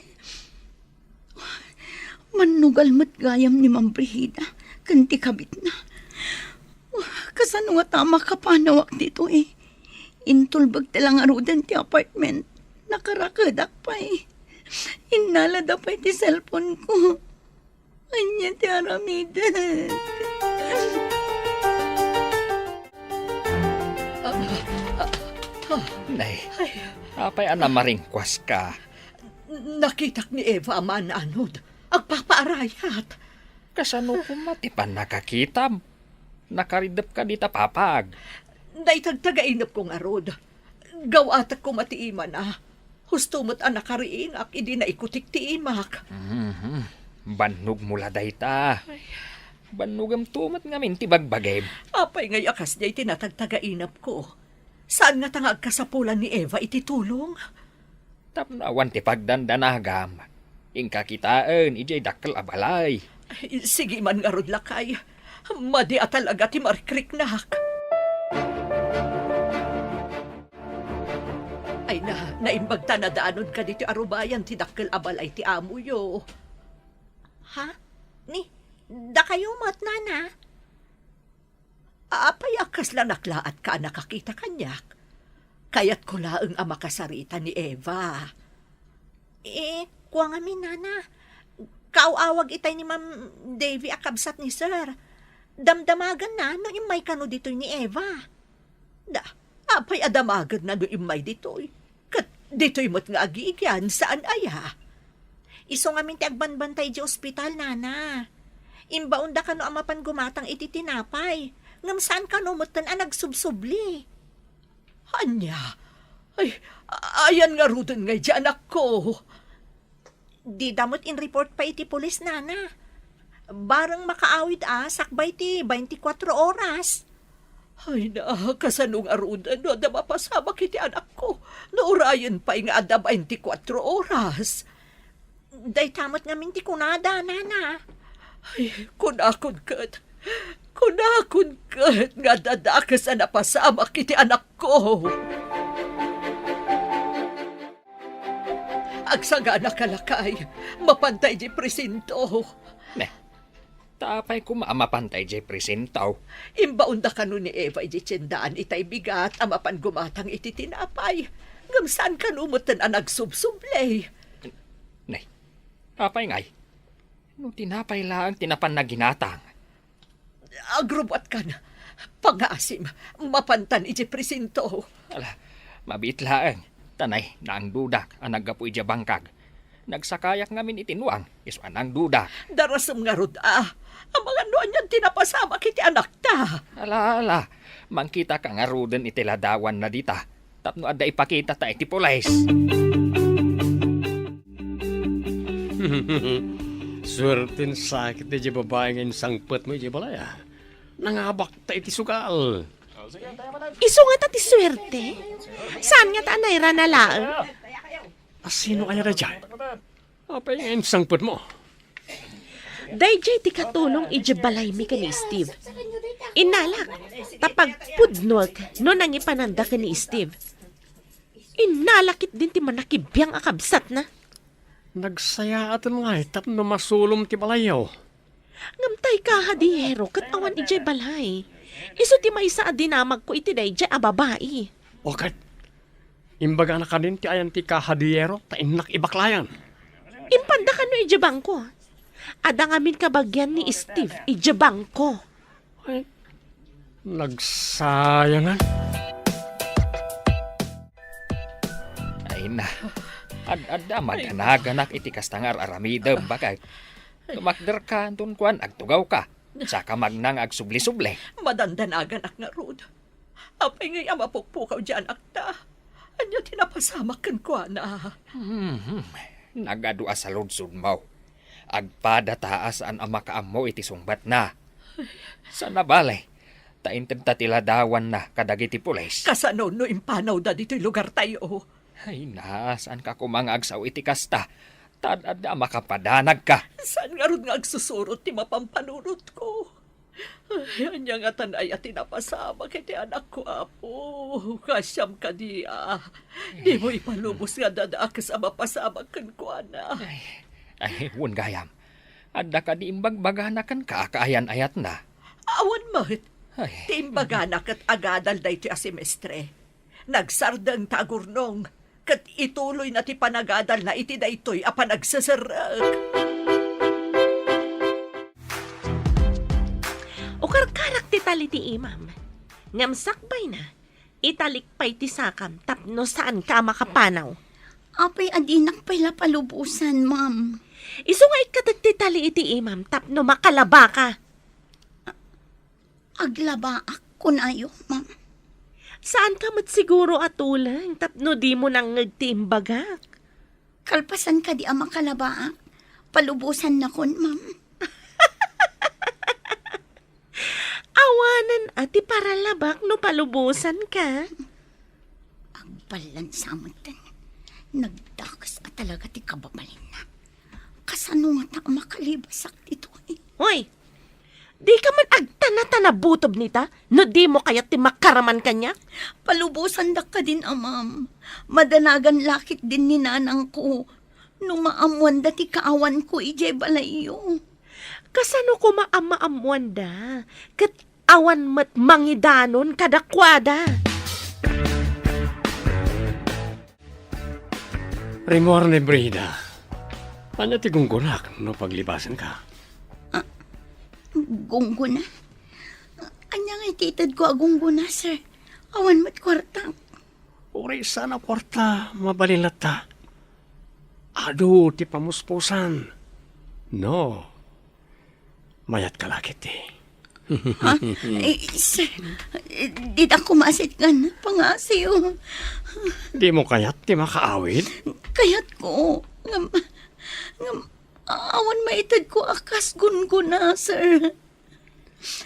[SPEAKER 7] Manugal mo't gayam ni Ma'am Brigida. Kanti kabit na. Kasano nga ta makapanawak dito eh. Intulbag talang arudan ti apartment. Nakarakadak pa eh. Inalada pa ti cellphone ko. Anya ti aramidan.
[SPEAKER 2] nay. Apay anamaringkwas ka.
[SPEAKER 5] Nakitak ni Eva aman anod. Agpapaarayat.
[SPEAKER 2] Kasano kumatipan nakakitam. Nakaridap ka dita papag.
[SPEAKER 5] Naitagtagainap kong arod. Gawatak ko matiiman na. Husto mo't anak kariin ak idi na ikutik ti imak.
[SPEAKER 2] Banog mula dayta. Banugam tumat ngamin ti bagbagay.
[SPEAKER 5] Apay ngay akas niya tinatagtagainap ko. Saan nga tangag kasapulan ni Eva iti tulong?
[SPEAKER 2] Tapno awan ti pagdandanagam. Ingka kitaan, ijay dakkel abalay.
[SPEAKER 5] Ay, sige man nga rod lakay. Madi at talaga ti marikrik nak. Ay naimbag ta na daanon ka dito arubayan ti dakkel abalay ti amo yo. Ha? Da kayo mat, nana? Apay akas lang naklaat ka nakakita kanyak. Kaya't ko laeng ang makasarita ni Eva. Kuwang amin, nana. Kaawawag itay ni Ma'am Davy akabsat ni Sir. Damdamagan na no imay kano dito'y ni Eva. Apay adamagan na no imay dito'y. Kat dito'y mo't nga agigyan saan aya. Iso nga min ti agbanbantay di ospital, nana. Imbaon da kano amapan gumatang iti tinapay. Ngam saan kano mutan ang nagsubsubli. Anya, ayan nga rudon nga di anak ko. Di damot in report pa iti pulis, nana. Barang makaawid sakbay ti 24 oras. Ay na, kasanong arudan no, da mapasabak iti anak ko. Naurayan pa nga ada 24 oras. Day tamot nga minti kunada, nana. Ay, kunakon kat nga dadakas na napasamak iti anak ko. Agsaga na kalakay, mapantay di presinto.
[SPEAKER 2] Tapay ko maamapantay jay presentaw.
[SPEAKER 5] Imbaunda ka nun ni Eva iti tiyendaan itay bigat, amapan gumatang iti tinapay. Ngam saan ka numutan ang nagsubsublay?
[SPEAKER 2] Tapay ngay. No tinapay lang tinapan na ginatang.
[SPEAKER 5] Agrobot ka na. Pangasim, mapantan iti presinto.
[SPEAKER 2] Ala, mabit laeng. Tanay, naang dudak ang naggapu ija bangkag. Nagsakayak ngamin itinuang, iso anang dudak.
[SPEAKER 5] Darasam nga rod ang mga noon yan tinapasama kiti anak ta.
[SPEAKER 2] Ala, mangkita ka nga ruden itiladawan na dita. Tapno ada ipakita ta iti pulis.
[SPEAKER 3] Swertin sakit na di babae ngayon sangpet mo di balaya. Nangabak ta iti sugal.
[SPEAKER 4] Iso nga ti swerte. Saan nga ta nayra na laang?
[SPEAKER 3] Sino kaya na dyan? Apay ngayon sangpet mo.
[SPEAKER 4] Dayjay ti katulong iji balay mi kani Steve. Inalak, tapag pudnog no nangipananda kani Steve. Inalakit din ti manakibiyang akabsat na.
[SPEAKER 3] Nagsaya atan nga tap no masulom ti balayaw.
[SPEAKER 4] Ngamtay ka hadiyero kat awan ijay balay. Iso ti maysa a dinamag ko iti dayjay a babae.
[SPEAKER 3] Okat, imbaga na ka din ti ayan ti kahadiyero ta inak ibaklayan.
[SPEAKER 4] Impanda ka no ijay bangko. Ada ngamin kabagyan ni Steve ijay bangko.
[SPEAKER 3] Ay, nagsayangan.
[SPEAKER 2] Ay na, ad-ada maghanaganak iti kastangar aramidem bakay. Tumakder ka antun kuan agtugaw ka. Saka magnang agsubli-subli.
[SPEAKER 5] Madandanagan ak nga rod. Apay ngay amapukpukaw dyan akta. Anya tinapasamakan ko na.
[SPEAKER 2] Nagadua sa ludsud mo. Agpada taas an amakaamo iti sungbat na. Sa nabale, tainted tatiladawan na kadagiti pulis.
[SPEAKER 5] Kasano no impanaw da dito'y lugar tayo.
[SPEAKER 2] Ay na, saan ka kumangagsaw iti kasta? Tadada makapadanag ka.
[SPEAKER 5] Saan nga ron nga agsusurot ti mapampanunot ko? Ay, anya nga tanay at tinapasama kiti anak ko, apo. Kasyam ka diya. Di mo ipalubos nga dadakas ang mapasama kan ko, ana.
[SPEAKER 2] Ay, wun gayam. Adda ka di imbagbaganakan ka, kaayan-ayat na.
[SPEAKER 5] Awan mahit.
[SPEAKER 2] Ay,
[SPEAKER 5] Ti imbaganak at agadal da iti asemestre. Nagsardang tagurnong. Kat ituloy na ti panagadal na iti daytoy a panagsasarag.
[SPEAKER 4] O karkarak ti tali ti imam. Ngamsakbay na. Italikpay ti sakam tapno saan ka makapanaw.
[SPEAKER 7] Apay adinak pala palubusan, ma'am.
[SPEAKER 4] Iso nga ikadag ti tali iti imam tapno makalaba ka.
[SPEAKER 7] Aglaba ako na ayo, ma'am.
[SPEAKER 4] Saan ka mat siguro atulang tapno di mo nang nagtiimbagak?
[SPEAKER 7] Kalpasan ka di ang makalaba. Palubusan na kon, ma'am.
[SPEAKER 4] Awanan ati para labak no palubusan ka.
[SPEAKER 7] Palan sa amatan. Nagdakas at talaga ti kababalin na. Kasano nga ta makalibasak dito eh.
[SPEAKER 4] Hoy, di ka man agtana-tana butob nita, no di mo kaya ti makaraman kanya?
[SPEAKER 7] Palubusan da ka din, amam. Madanagan lakit din ni nanang ko. Nung maamuan da ti kaawan ko, ijay balayo.
[SPEAKER 4] Kasano ko maamaamuan da? Kat awan mat mangidanon kadakwada.
[SPEAKER 3] Rimor ni Brida. Ano ti gunggunak no paglibasan ka?
[SPEAKER 7] Gungguna. Anya nga ititad ko agunguna, sir. Awan mat kwartang.
[SPEAKER 3] Uri sana kwarta, mabalilata. Ado, ti pamuspusan. No. Mayat ka lakit eh.
[SPEAKER 7] Ha? Sir, di ako masit nga na pangasiyo.
[SPEAKER 3] Di mo kayat ti makaawid?
[SPEAKER 7] Kayat ko. Awan maitad ko akas gunguna, sir.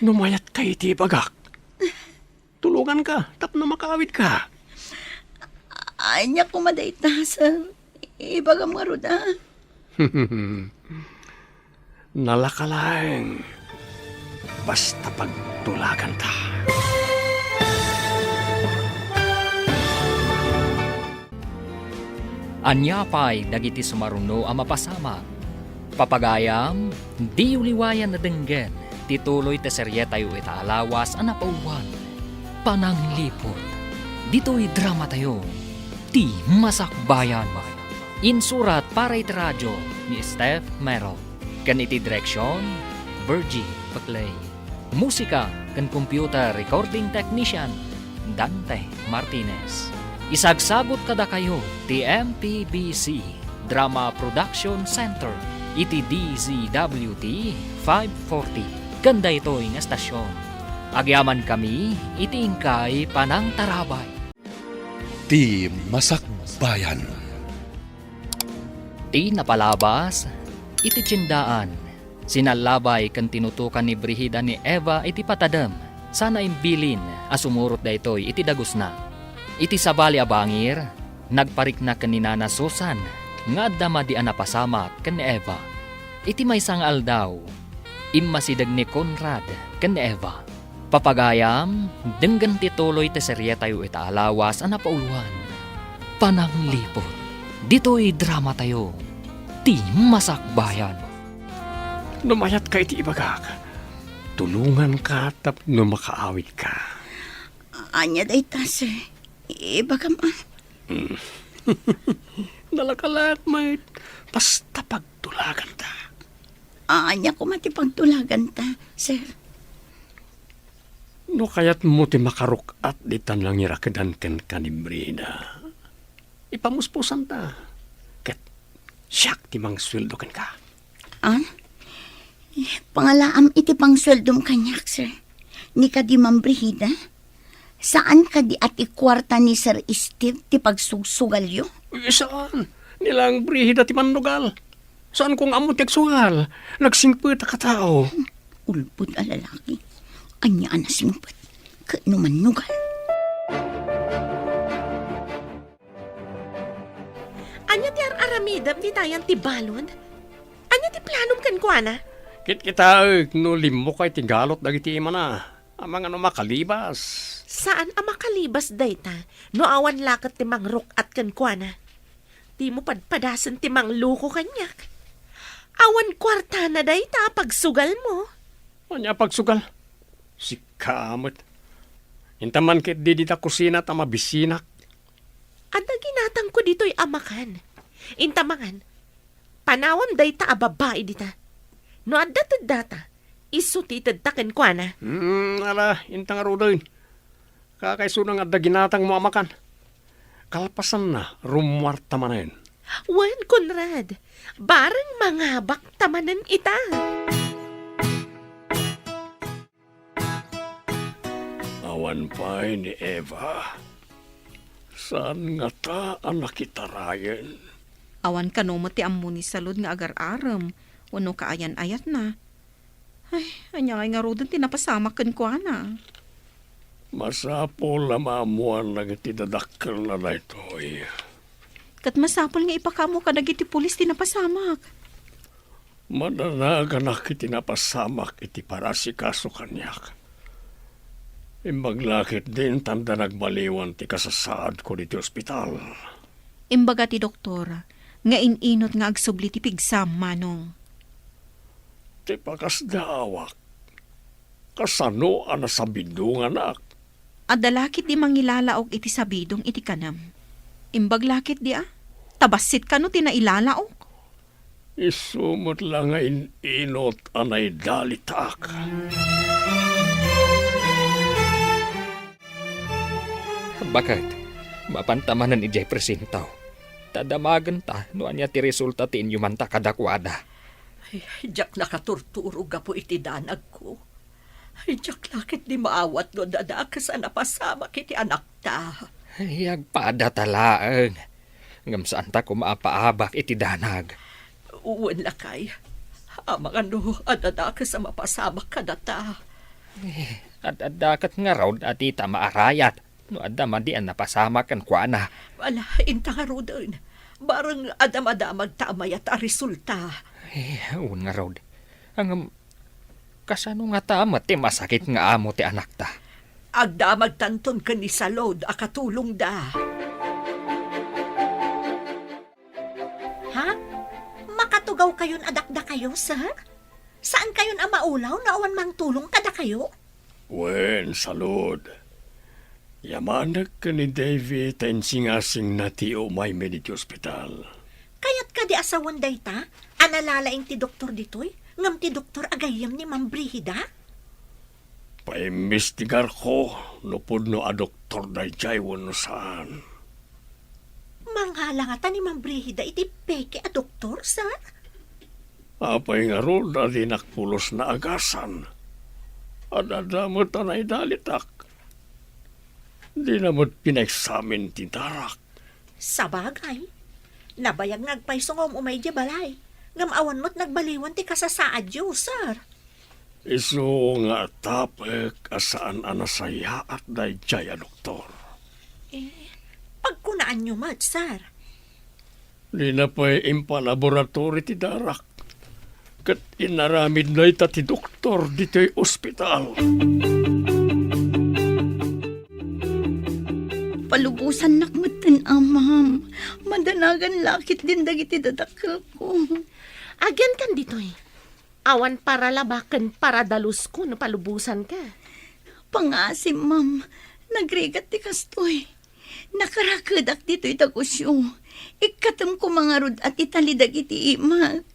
[SPEAKER 3] Numayat kay ti bagak. Tulungan ka, tapno makaawid ka.
[SPEAKER 7] Anya ko madayta, sir. Ibagam nga ruda.
[SPEAKER 3] Nalakalang. Basta pagtulagan ta.
[SPEAKER 2] Anya pa'y dagiti sumaruno ang mapasama. Papagayam, di uliwayan na denggen, tituloy te serye tayo itaalawas ang napauwan. Pananglipot, dito'y drama tayo, ti masakbayan. Insurat para iti radyo ni Steph Merrill. Kan iti direksyon, Virgie Paclay. Musika kan computer recording technician, Dante Martinez. Isagsabot kada kayo ti MPBC Drama Production Center iti DZWT 540. Ganda ito ng estasyon. Agyaman kami iti ingkay panang tarabay.
[SPEAKER 1] Ti Masakbayan.
[SPEAKER 2] Ti napalabas iti tsindaan. Sinalabay kan tinutukan ni Brihida ni Eva iti patadam. Sana imbilin asumurot da ito'y iti dagos na. Iti sabali abangir, nagparik na kanina na Susan, nga dama di anapasama kan ni Eva. Iti may sangal daw, imasidag ni Conrad kan ni Eva. Papagayam, denggan tituloy te serye tayo itaalawas anapauluan. Pananglipot, dito'y drama tayo, ti masakbayan.
[SPEAKER 3] Numayat kay ti ibagak. Tulungan ka tapno makaawid ka.
[SPEAKER 7] Anya dayta, sir. Ibagam
[SPEAKER 3] Nalakalat, mate. Basta pagtulagan ta.
[SPEAKER 7] Anya ko matipagtulagan ta, sir.
[SPEAKER 3] No kayat mo ti makaruk at di tan lang irakadan ken kanimbrina. Ipamuspusan ta. Ket siyak ti mang sweldo ken ka.
[SPEAKER 7] Pangalaam iti pang sweldom kanyak, sir. Ni ka di mambrihida? Saan ka di ati kwarta ni Sir Steve ti pagsugsugal yo?
[SPEAKER 3] Saan? Nilang brihida ti manugal. Saan kong amo ti agsugal? Nagsingpet ka tao.
[SPEAKER 7] Ulpud a lalaki. Anya anasingpet. Kano manugal?
[SPEAKER 4] Anya ti aramidam di tayan ti balon? Anya ti planom kan ko, ana?
[SPEAKER 3] Kit kita no limo kay tinggalot dagiti imana. Amang ano makalibas.
[SPEAKER 4] Saan ang makalibas dayta? No awan lakat ti mangrok at kan ko, ana? Di mo padpadasan ti mangluko kanyak. Awan kwarta na dayta pagsugal mo.
[SPEAKER 3] Anya pagsugal? Si kamot. Intaman kit di dita kusina ta mabisinak.
[SPEAKER 4] At ginatang ko dito'y amakan. Intamangan, panawam dayta a babae dita. No addatad data, isutitad taken ko, ana.
[SPEAKER 3] Ala, intang arudoy. Kakaisunang adda ginatang mo amakan. Kalpasan na, rumwarta manen.
[SPEAKER 4] Wan, Conrad, barang mangabak tamanan ita.
[SPEAKER 3] Awan pa ni Eva. Saan nga ta ang nakitarayan?
[SPEAKER 6] Awan ka no mati ammo ni salud nga agar-aram. Wano kaayan-ayat na. Ay, anya nga rodan tinapasama kan ko, ana.
[SPEAKER 3] Masapol na maamuan na itidadakkel na na ito.
[SPEAKER 6] Kat masapol nga ipakamo ka nagiti pulis tinapasamak.
[SPEAKER 3] Madanaga na kitinapasamak iti para si kaso kanyak. Imbaglakit din tanda nagbaliwan ti kasasaad ko diti ospital.
[SPEAKER 6] Imbaga ti doktor, nga ininot nga agsubli ti pigsam, Manong.
[SPEAKER 3] Ti pakasdaawak. Kasano ang nasabidungan ak.
[SPEAKER 6] Adalakit di mangilalaog iti sabidong iti kanam. Imbaglakit di tabasit ka no tinailalaog.
[SPEAKER 3] Isumot lang nga inot anay dalitak.
[SPEAKER 2] Bakit? Mapantamanan ni Jay Presintaw. Tadamagan ta, no anya ti resulta ti inyuman ta kadakwada.
[SPEAKER 9] Ay, jak nakaturturo ga po iti danag ko. Ay, jak lakit di maawat no dadak sa napasama kiti anak ta.
[SPEAKER 2] Ay, agpada talaang. Ngam saan ta kumaapaabak iti danag.
[SPEAKER 9] Uwan lakay. Amang ano, adadak sa mapasama kadata.
[SPEAKER 2] At dakat nga raw at ita maarayat. No adama di ang napasama kan kuana.
[SPEAKER 9] Wala, inta nga ro doon. Barang adam-adamag tamay at resulta.
[SPEAKER 2] Un nga raw. Ang kasano nga tama ti masakit nga amo ti anak ta.
[SPEAKER 9] Agdamag tanton ka ni Salod, akatulong da.
[SPEAKER 5] Ha? Makatugaw kayon adakda kayo, sir? Saan kayon ang maulaw na awan mang tulong kada kayo?
[SPEAKER 3] Wen, salud. Yamanak ka ni David ang singasing na ti umay mediti ospital.
[SPEAKER 5] Kayat ka di asawan dayta? Analalaing ti doktor ditoy? Ngam ti doktor agayam ni Ma'am Brigida?
[SPEAKER 3] Paimbestigar ko, nupod no a doktor day jay wano saan.
[SPEAKER 5] Manghala nga ta ni Ma'am Brigida iti peke a doktor, sir?
[SPEAKER 3] Apay nga ro na di nakpulos na agasan. Adadamot anay dalitak. Di naman pinexamin ti darak.
[SPEAKER 5] Sabagay. Nabayag nagpaysongom umay di balay. Ngam awan mo't nagbaliwan ti kasasaad yo, sir.
[SPEAKER 3] Iso nga tapek asaan anasaya at day jaya doktor.
[SPEAKER 5] Pagkunaan nyo mat, sir.
[SPEAKER 3] Di na pa'y impalaboratory ti darak. Kat inaramid na ita ti doktor dito'y ospital.
[SPEAKER 7] Palubusan nakmatan, ma'am. Madanagan lakit din dagiti dadakkel ko.
[SPEAKER 4] Agyan kan ditoy. Awan para labakan para dalus ko no palubusan ka.
[SPEAKER 7] Pangasim, ma'am. Nagrigat ti kastoy. Nakarakadak dito'y tagusyo. Ikatam ko mga rod at italidag iti imat.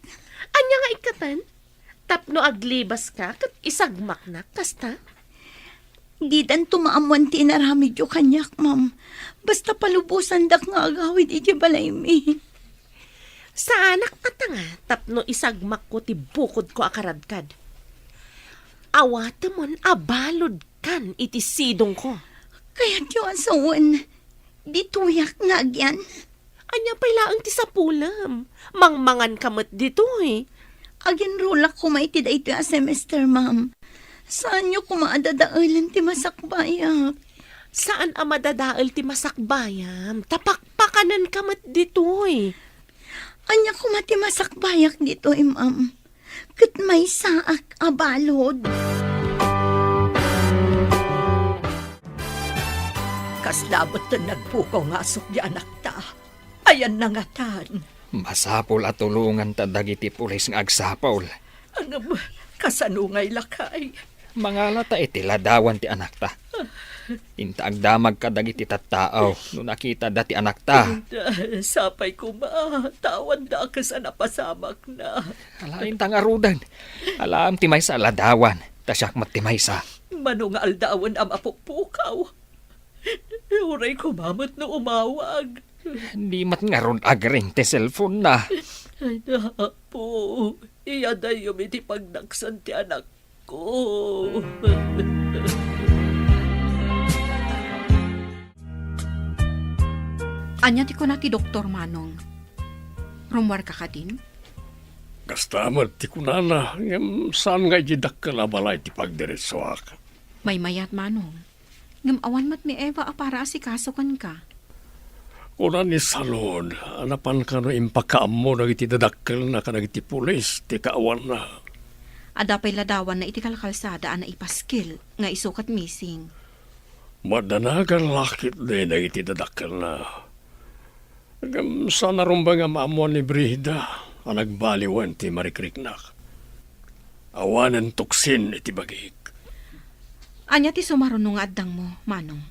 [SPEAKER 4] Anya nga ikatan? Tapno aglibas ka kat isagmak na kasta?
[SPEAKER 7] Di dan tumaamuan ti inaramid yo kanyak, ma'am. Basta palubusan dak nga agawid iti balay mi.
[SPEAKER 4] Sa anak ata nga, tapno isagmak ko ti bukod ko akaradkad. Awatamon abalod kan iti sidong ko.
[SPEAKER 7] Kaya't yo asawan, di tuyak nga agyan.
[SPEAKER 4] Anya pailaang ti sapulam. Mangmangan kamot dito eh.
[SPEAKER 7] Agyan rulak kumaitid ito a semester, ma'am. Saan nyo kumaadadaalan ti masakbayak?
[SPEAKER 4] Saan ang madadaal ti masakbayam? Tapakpakanan kamot dito eh.
[SPEAKER 7] Anya kumati masakbayak dito, ma'am. Kat may saak abalod.
[SPEAKER 9] Kaslabot na nagpukaw nga asok di anak ta. Ayan na nga tan.
[SPEAKER 2] Masapol at tulungan ta dagiti pulis nga agsapol.
[SPEAKER 9] Ang kasanungay lakay.
[SPEAKER 2] Mangala ta iti ladawan ti anak ta. Inta agdamag ka dagiti tattaaw no nakita dati anak ta.
[SPEAKER 9] Sapay ko tawan da ka sa napasamak na.
[SPEAKER 2] Alain ta nga rudan. Alam ti may sa ladawan. Tasyak mat ti may sa.
[SPEAKER 9] Manong aldawan ang mapupukaw. Uray ko mamot na umawag.
[SPEAKER 2] Di mat nga ron agring ti cellphone na.
[SPEAKER 9] Ay na po. Iyaday yung iti pagnaksan ti anak ko.
[SPEAKER 6] Anya ti ko na ti Doktor Manong. Rumwar ka din?
[SPEAKER 3] Kastamat ti kunana, ngam saan nga jidak ka na balay ti pagdiretsoak.
[SPEAKER 6] May mayat Manong. Ngamawan mat mi Eva para asikasokan ka.
[SPEAKER 3] Kuna ni salon, anapan ka no impakaam mo na iti dadakkel na ka iti pulis, ti kaawan na.
[SPEAKER 6] Adapay ladawan na iti kalkalsada na ipaskil nga isukat missing.
[SPEAKER 3] Madanagan lakit din na iti dadakkel na. Sa narumba nga maamuan ni Brida, ang nagbaliwan ti Marikriknak. Awanan tuksin iti bagik.
[SPEAKER 6] Anya ti sumarunong nga addang mo, Manong.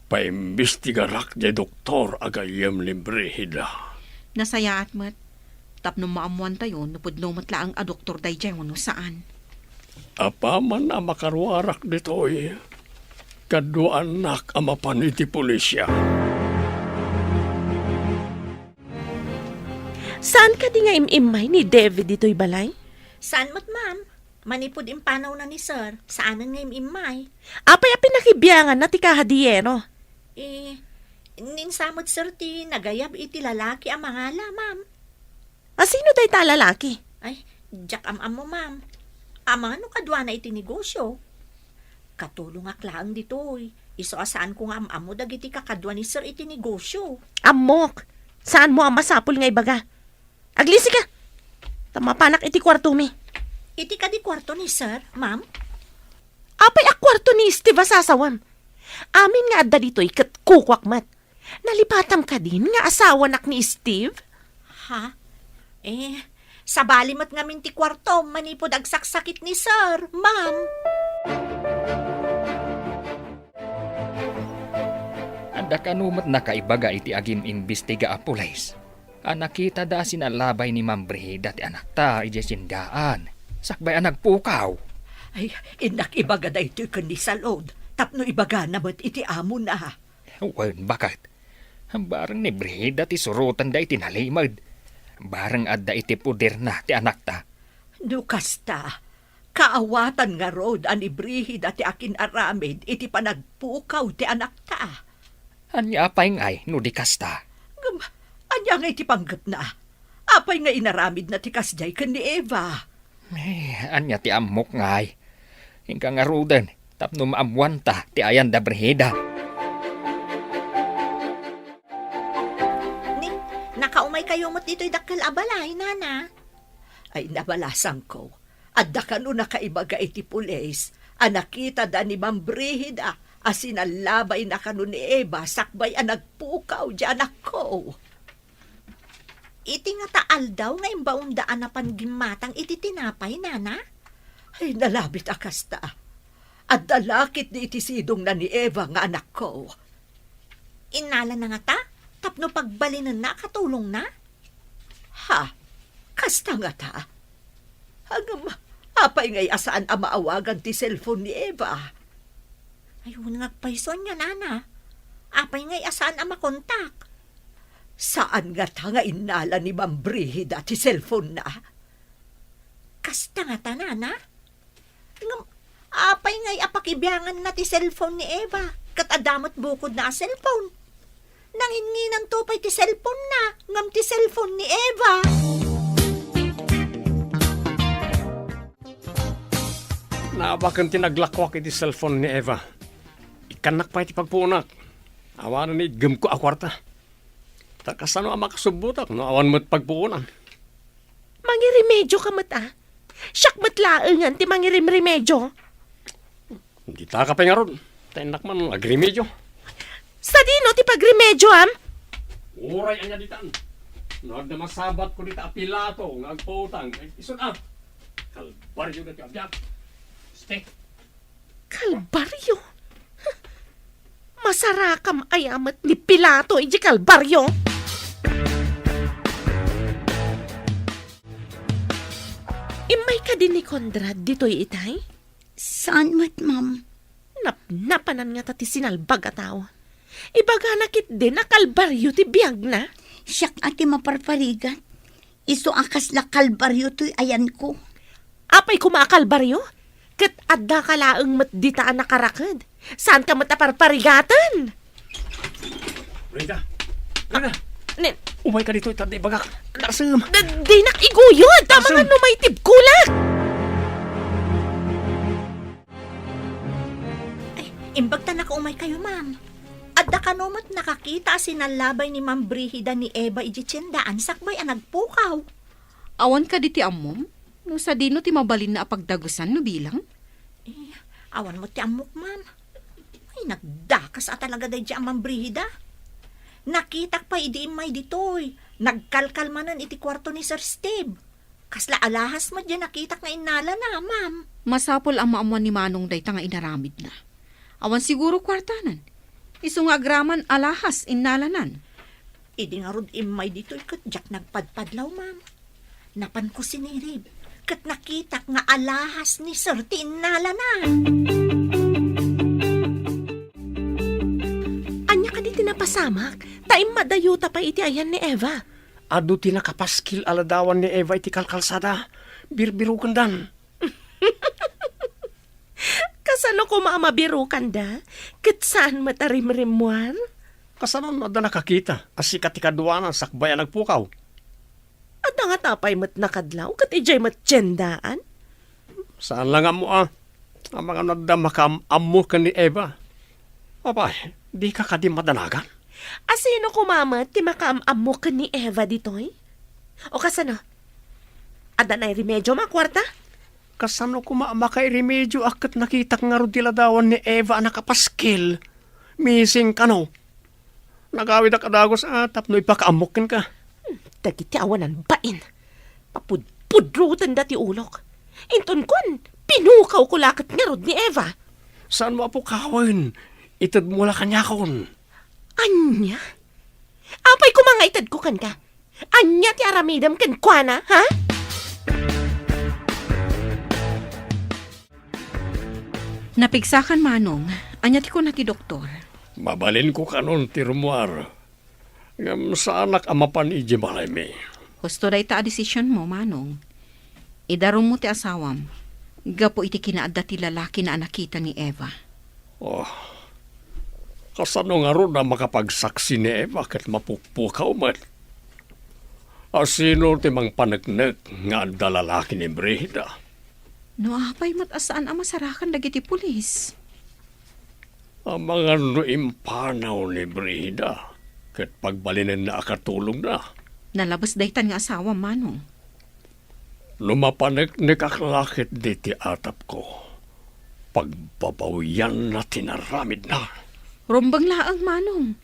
[SPEAKER 3] Paimbestigarak di doktor agayam ni Brida.
[SPEAKER 6] Nasaya at mat. Tapno maamuan tayo, napudno matlaang a doktor day jay wano saan.
[SPEAKER 3] Apa man na makarwarak ditoy, kadwa anak amapan iti pulisya.
[SPEAKER 4] Saan ka di nga imimay ni David dito'y balay?
[SPEAKER 5] Saan mo't ma'am? Manipod impanaw na ni sir. Saanan nga imay?
[SPEAKER 4] Apay a pinakibiyangan na ti kahadiyero.
[SPEAKER 5] Ninsamot sir ti nagayab iti lalaki ang mangala, ma'am.
[SPEAKER 4] Sino day ta lalaki?
[SPEAKER 5] Ay, Jack am mo, ma'am. Ama, no kadwa na iti negosyo. Katulong aklaang ditoy. Iso asaan ko nga am mo dagiti kakadwa ni sir iti negosyo.
[SPEAKER 4] Amok, saan mo ang masapul nga ibaga? Aglisi ka! Tamapanak iti kwarto mi.
[SPEAKER 5] Iti ka di kwarto ni sir, ma'am?
[SPEAKER 4] Apay a kwarto ni Steve asasawam. Amin nga adda dito'y kat kukwakmat. Nalipatam ka din nga asawa nak ni Steve?
[SPEAKER 5] Ha? Sa balimat ngamin ti kwarto, manipod agsaksakit ni sir, ma'am.
[SPEAKER 2] Anda kanumat na kaibaga iti agim imbestiga a pulis. Nakita da sinalabay ni Ma'am Brida ti anak ta iti sindaan. Sakbay ang nagpukaw.
[SPEAKER 9] Ay, inak ibaga da ito kan ni salod. Tapno ibaga na ba't iti amo na.
[SPEAKER 2] Wen, bakit? Barang ni Brida ti surutan da iti nalimad. Barang adda iti puder na ti anak ta.
[SPEAKER 9] Nukas ta, kaawatan nga rod an ibrihid at akin aramid iti panagpukaw ti anak ta.
[SPEAKER 2] Anya apay ngay, no di kasta.
[SPEAKER 9] Anya nga iti panggap na. Apay nga inaramid na ti kasjay kan ni Eva.
[SPEAKER 2] Anya ti amok ngay. Hingga nga rodan, tapno maamuan ta ti ayan da Brihida.
[SPEAKER 5] Nakaumay kayo mo't dito'y dakkel abalay, nana.
[SPEAKER 9] Ay nabalasang ko. Adda ka no nakaibaga iti pulis. Anakita da ni Ma'am Brihida. Asinalabay na kanu ni Eva. Sakbay ang nagpukaw di anak ko.
[SPEAKER 5] Iti nga taal daw nga imbaundaan na pangimatang iti tinapay, nana.
[SPEAKER 9] Ay nalabit akasta. At dalakit ni iti sidong na ni Eva nga anak ko.
[SPEAKER 5] Inala na nga ta? Tapno pagbalinan na, katulong na?
[SPEAKER 9] Ha? Kasta nga ta? Hanggang apay ngay asaan ang maawagan ti cellphone ni Eva.
[SPEAKER 5] Ayun ngagpayson nga, nana. Apay ngay asaan ang makontak.
[SPEAKER 9] Saan nga ta nga inala ni Ma'am Brihida ti cellphone na?
[SPEAKER 5] Kasta nga ta, nana. Apay ngay apakibiyangan na ti cellphone ni Eva. Kat adamot bukod na a cellphone. Nanginginan to pa'y ti cellphone na. Ngam ti cellphone ni Eva.
[SPEAKER 3] Naabakan tinaglakwak iti cellphone ni Eva. Ikanak pa iti pagpunak. Awanan ni gam ko akwarta. Takasano ang makasubutak no awan mo't pagpuunan.
[SPEAKER 4] Mangiremedyo ka mat Siyak matlaangan ti mangirimremedyo.
[SPEAKER 3] Hindi ta ka pa nga ron. Tainak man agremedyo.
[SPEAKER 4] Sa dino ti pagremedyo, am?
[SPEAKER 3] Uray anya ditan. Nagda masabat ko dita apilato nga agputang. Isun kalbaryo na ti abyak. Stay.
[SPEAKER 4] Kalbaryo? Masarakam ayamat ni Pilato iji kalbaryo. Imay ka din ni Conrad dito'y itay?
[SPEAKER 7] Saan mat, ma'am?
[SPEAKER 4] Napanan nga tati sinalbag a tao. Ibaga nakit din na kalbaryo ti biyag na.
[SPEAKER 7] Siyak ati maparparigat. Iso akas la kalbaryo to'y ayan ko.
[SPEAKER 4] Apay kumakalbaryo? Kat adda ka laang matditaan na karakad. Saan ka mataparparigatan?
[SPEAKER 3] Rita! Rita!
[SPEAKER 4] Nen,
[SPEAKER 3] Umay ka dito itadi bagak. Narsum!
[SPEAKER 4] di nakiguyod. Tama nga no may tibkulak.
[SPEAKER 5] Imbag ta nakaumay kayo, ma'am. At da kanomot nakakita sinalabay ni Ma'am Brihida ni Eva iji tiyendaan sakbay ang nagpukaw.
[SPEAKER 6] Awan ka di ti amom? No sa dino ti mabalin na apagdagusan no bilang?
[SPEAKER 5] Awan mo ti amok, ma'am. Ay, nagdakas at talaga day ang Ma'am Brihida. Nakitak pa idi imay ditoy. Nagkalkalmanan iti kwarto ni Sir Steve. Kasla alahas mo dyan nakitak na inala na, ma'am.
[SPEAKER 6] Masapol ang maamuan ni Manong day nga inaramid na. Awan siguro kwartanan. Isu nga agraman alahas innalanan.
[SPEAKER 5] Idi nga rod imay ditoy kat jak nagpadpadlaw, ma'am. Napan ko sinirib. Kat nakitak nga alahas ni Sir ti inala na.
[SPEAKER 4] Anya ka di tinapasamak, taim madayuta pa iti ayan ni Eva.
[SPEAKER 3] Adu ti nakapaskil aladawan ni Eva iti kalkalsada. Birbirukan dan.
[SPEAKER 4] Kasano ko maamabirukan da? Kat saan matarimrimuan?
[SPEAKER 3] Kasanon na nakakita. Asikat ti kaduanan sakbayan nagpukaw.
[SPEAKER 4] At nga tapay mat nakadlaw, kat ijay mat tiyendaan?
[SPEAKER 3] Saan lang mo ang mga nadamakamu ka ni Eva. Abay, di ka kadi madanagan.
[SPEAKER 4] Asino kumamat ti makaamamo ka ni Eva ditoy? O kasano? Ada na remedyo makwarta?
[SPEAKER 3] Kasano ko makay remedyo akat nakita nga rodiladawan ni Eva nakapaskil. Missing ka no. Nagawid ang kadagos atap no ipakaamukin ka.
[SPEAKER 4] Dagiti awanan bain. Papudpudrutan dati ulok. Inton kon, pinukaw ko lakat nga rod ni Eva.
[SPEAKER 3] Saan mo po kawin? Itad mo la kanya kon.
[SPEAKER 4] Anya? Apay ko mga itad ko kan ka. Anya ti aramidam kan kwa na, ha?
[SPEAKER 6] Napigsakan Manong, anya ti ko na ti doktor.
[SPEAKER 3] Mabalin ko kanon ti rumuar. Ngam sa anak amapan iji balay mi.
[SPEAKER 6] Husto da ita a desisyon mo, Manong. Idarom mo ti asawam. Gapo iti kinaadda ti lalaki na nakita ni Eva.
[SPEAKER 3] Oh, kasano nga ron na makapagsaksi ni Eva kat mapukpukaw man. Asino ti mang panagnek nga dalalaki ni Brihida.
[SPEAKER 6] No apay matasaan ang masarakan dagiti pulis.
[SPEAKER 3] Ang mga impanaw ni Brihida kat pagbalinan na akatulong na.
[SPEAKER 6] Nalabas daytan nga asawa, Manong.
[SPEAKER 3] Lumapanek ni kaklakit di ti atap ko. Pagbabawian na tinaramid na.
[SPEAKER 6] Rumbang laang, Manong.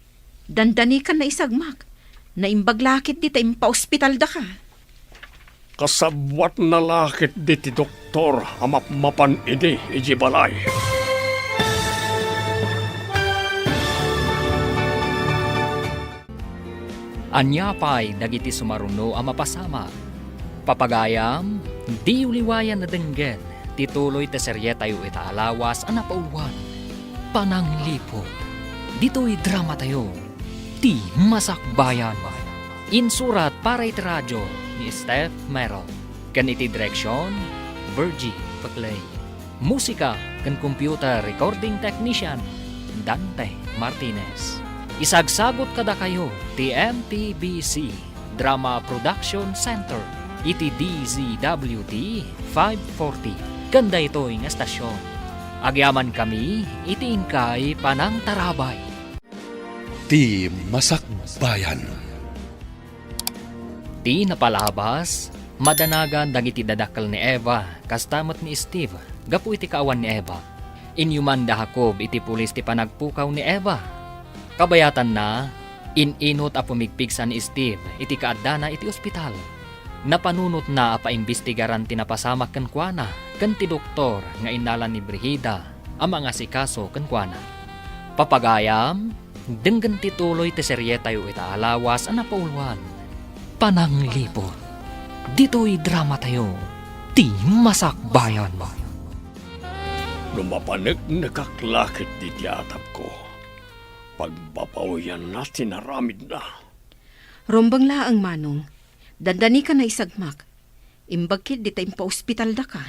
[SPEAKER 6] Dandanikan na isagmak. Naimbaglakit di tayo pa-ospital da ka.
[SPEAKER 3] Kasabwat na lakit di ti doktor amapmapan idi iji balay.
[SPEAKER 2] Anya pa'y dagiti sumaruno ang mapasama. Papagayam, di uliwayan na denggen, tituloy te serye tayo itaalawas ang napauluan. Pananglipot, dito'y drama tayo, ti masakbayan. Insurat para iti radyo ni Steph Merrill. Kan iti direksyon, Virgie Paclay. Musika kan computer recording technician, Dante Martinez. Isagsagot kada kayo ti MTBC Drama Production Center iti DZWT 540 kanda ito'y nga estasyon. Agyaman kami iti ingkay panang tarabay.
[SPEAKER 1] Ti Masakbayan.
[SPEAKER 2] Ti napalabas, madanagan dagiti dadakkel ni Eva kastamot ni Steve gapu iti kaawan ni Eva. Inyuman da Jacob iti pulis ti panagpukaw ni Eva. Kabayatan na, ininot a pumigpigsan ni Steve iti kaadana iti ospital. Napanunot na apaimbestigaran ti napasamak kan kuana kan ti doktor nga inalan ni Brihida ang mga sikaso kan kuana. Papagayam, denggan ti tuloy ti serye tayo itaalawas ang napauluan. Pananglipot, dito'y drama tayo, ti masakbayan.
[SPEAKER 3] Lumapanek nakaklakit di ti atap ko. Pagbabawian na tinaramid na.
[SPEAKER 6] Rumbang laang, Manong. Dandani ka na isagmak. Imbagkit di tayo pa-ospital da ka.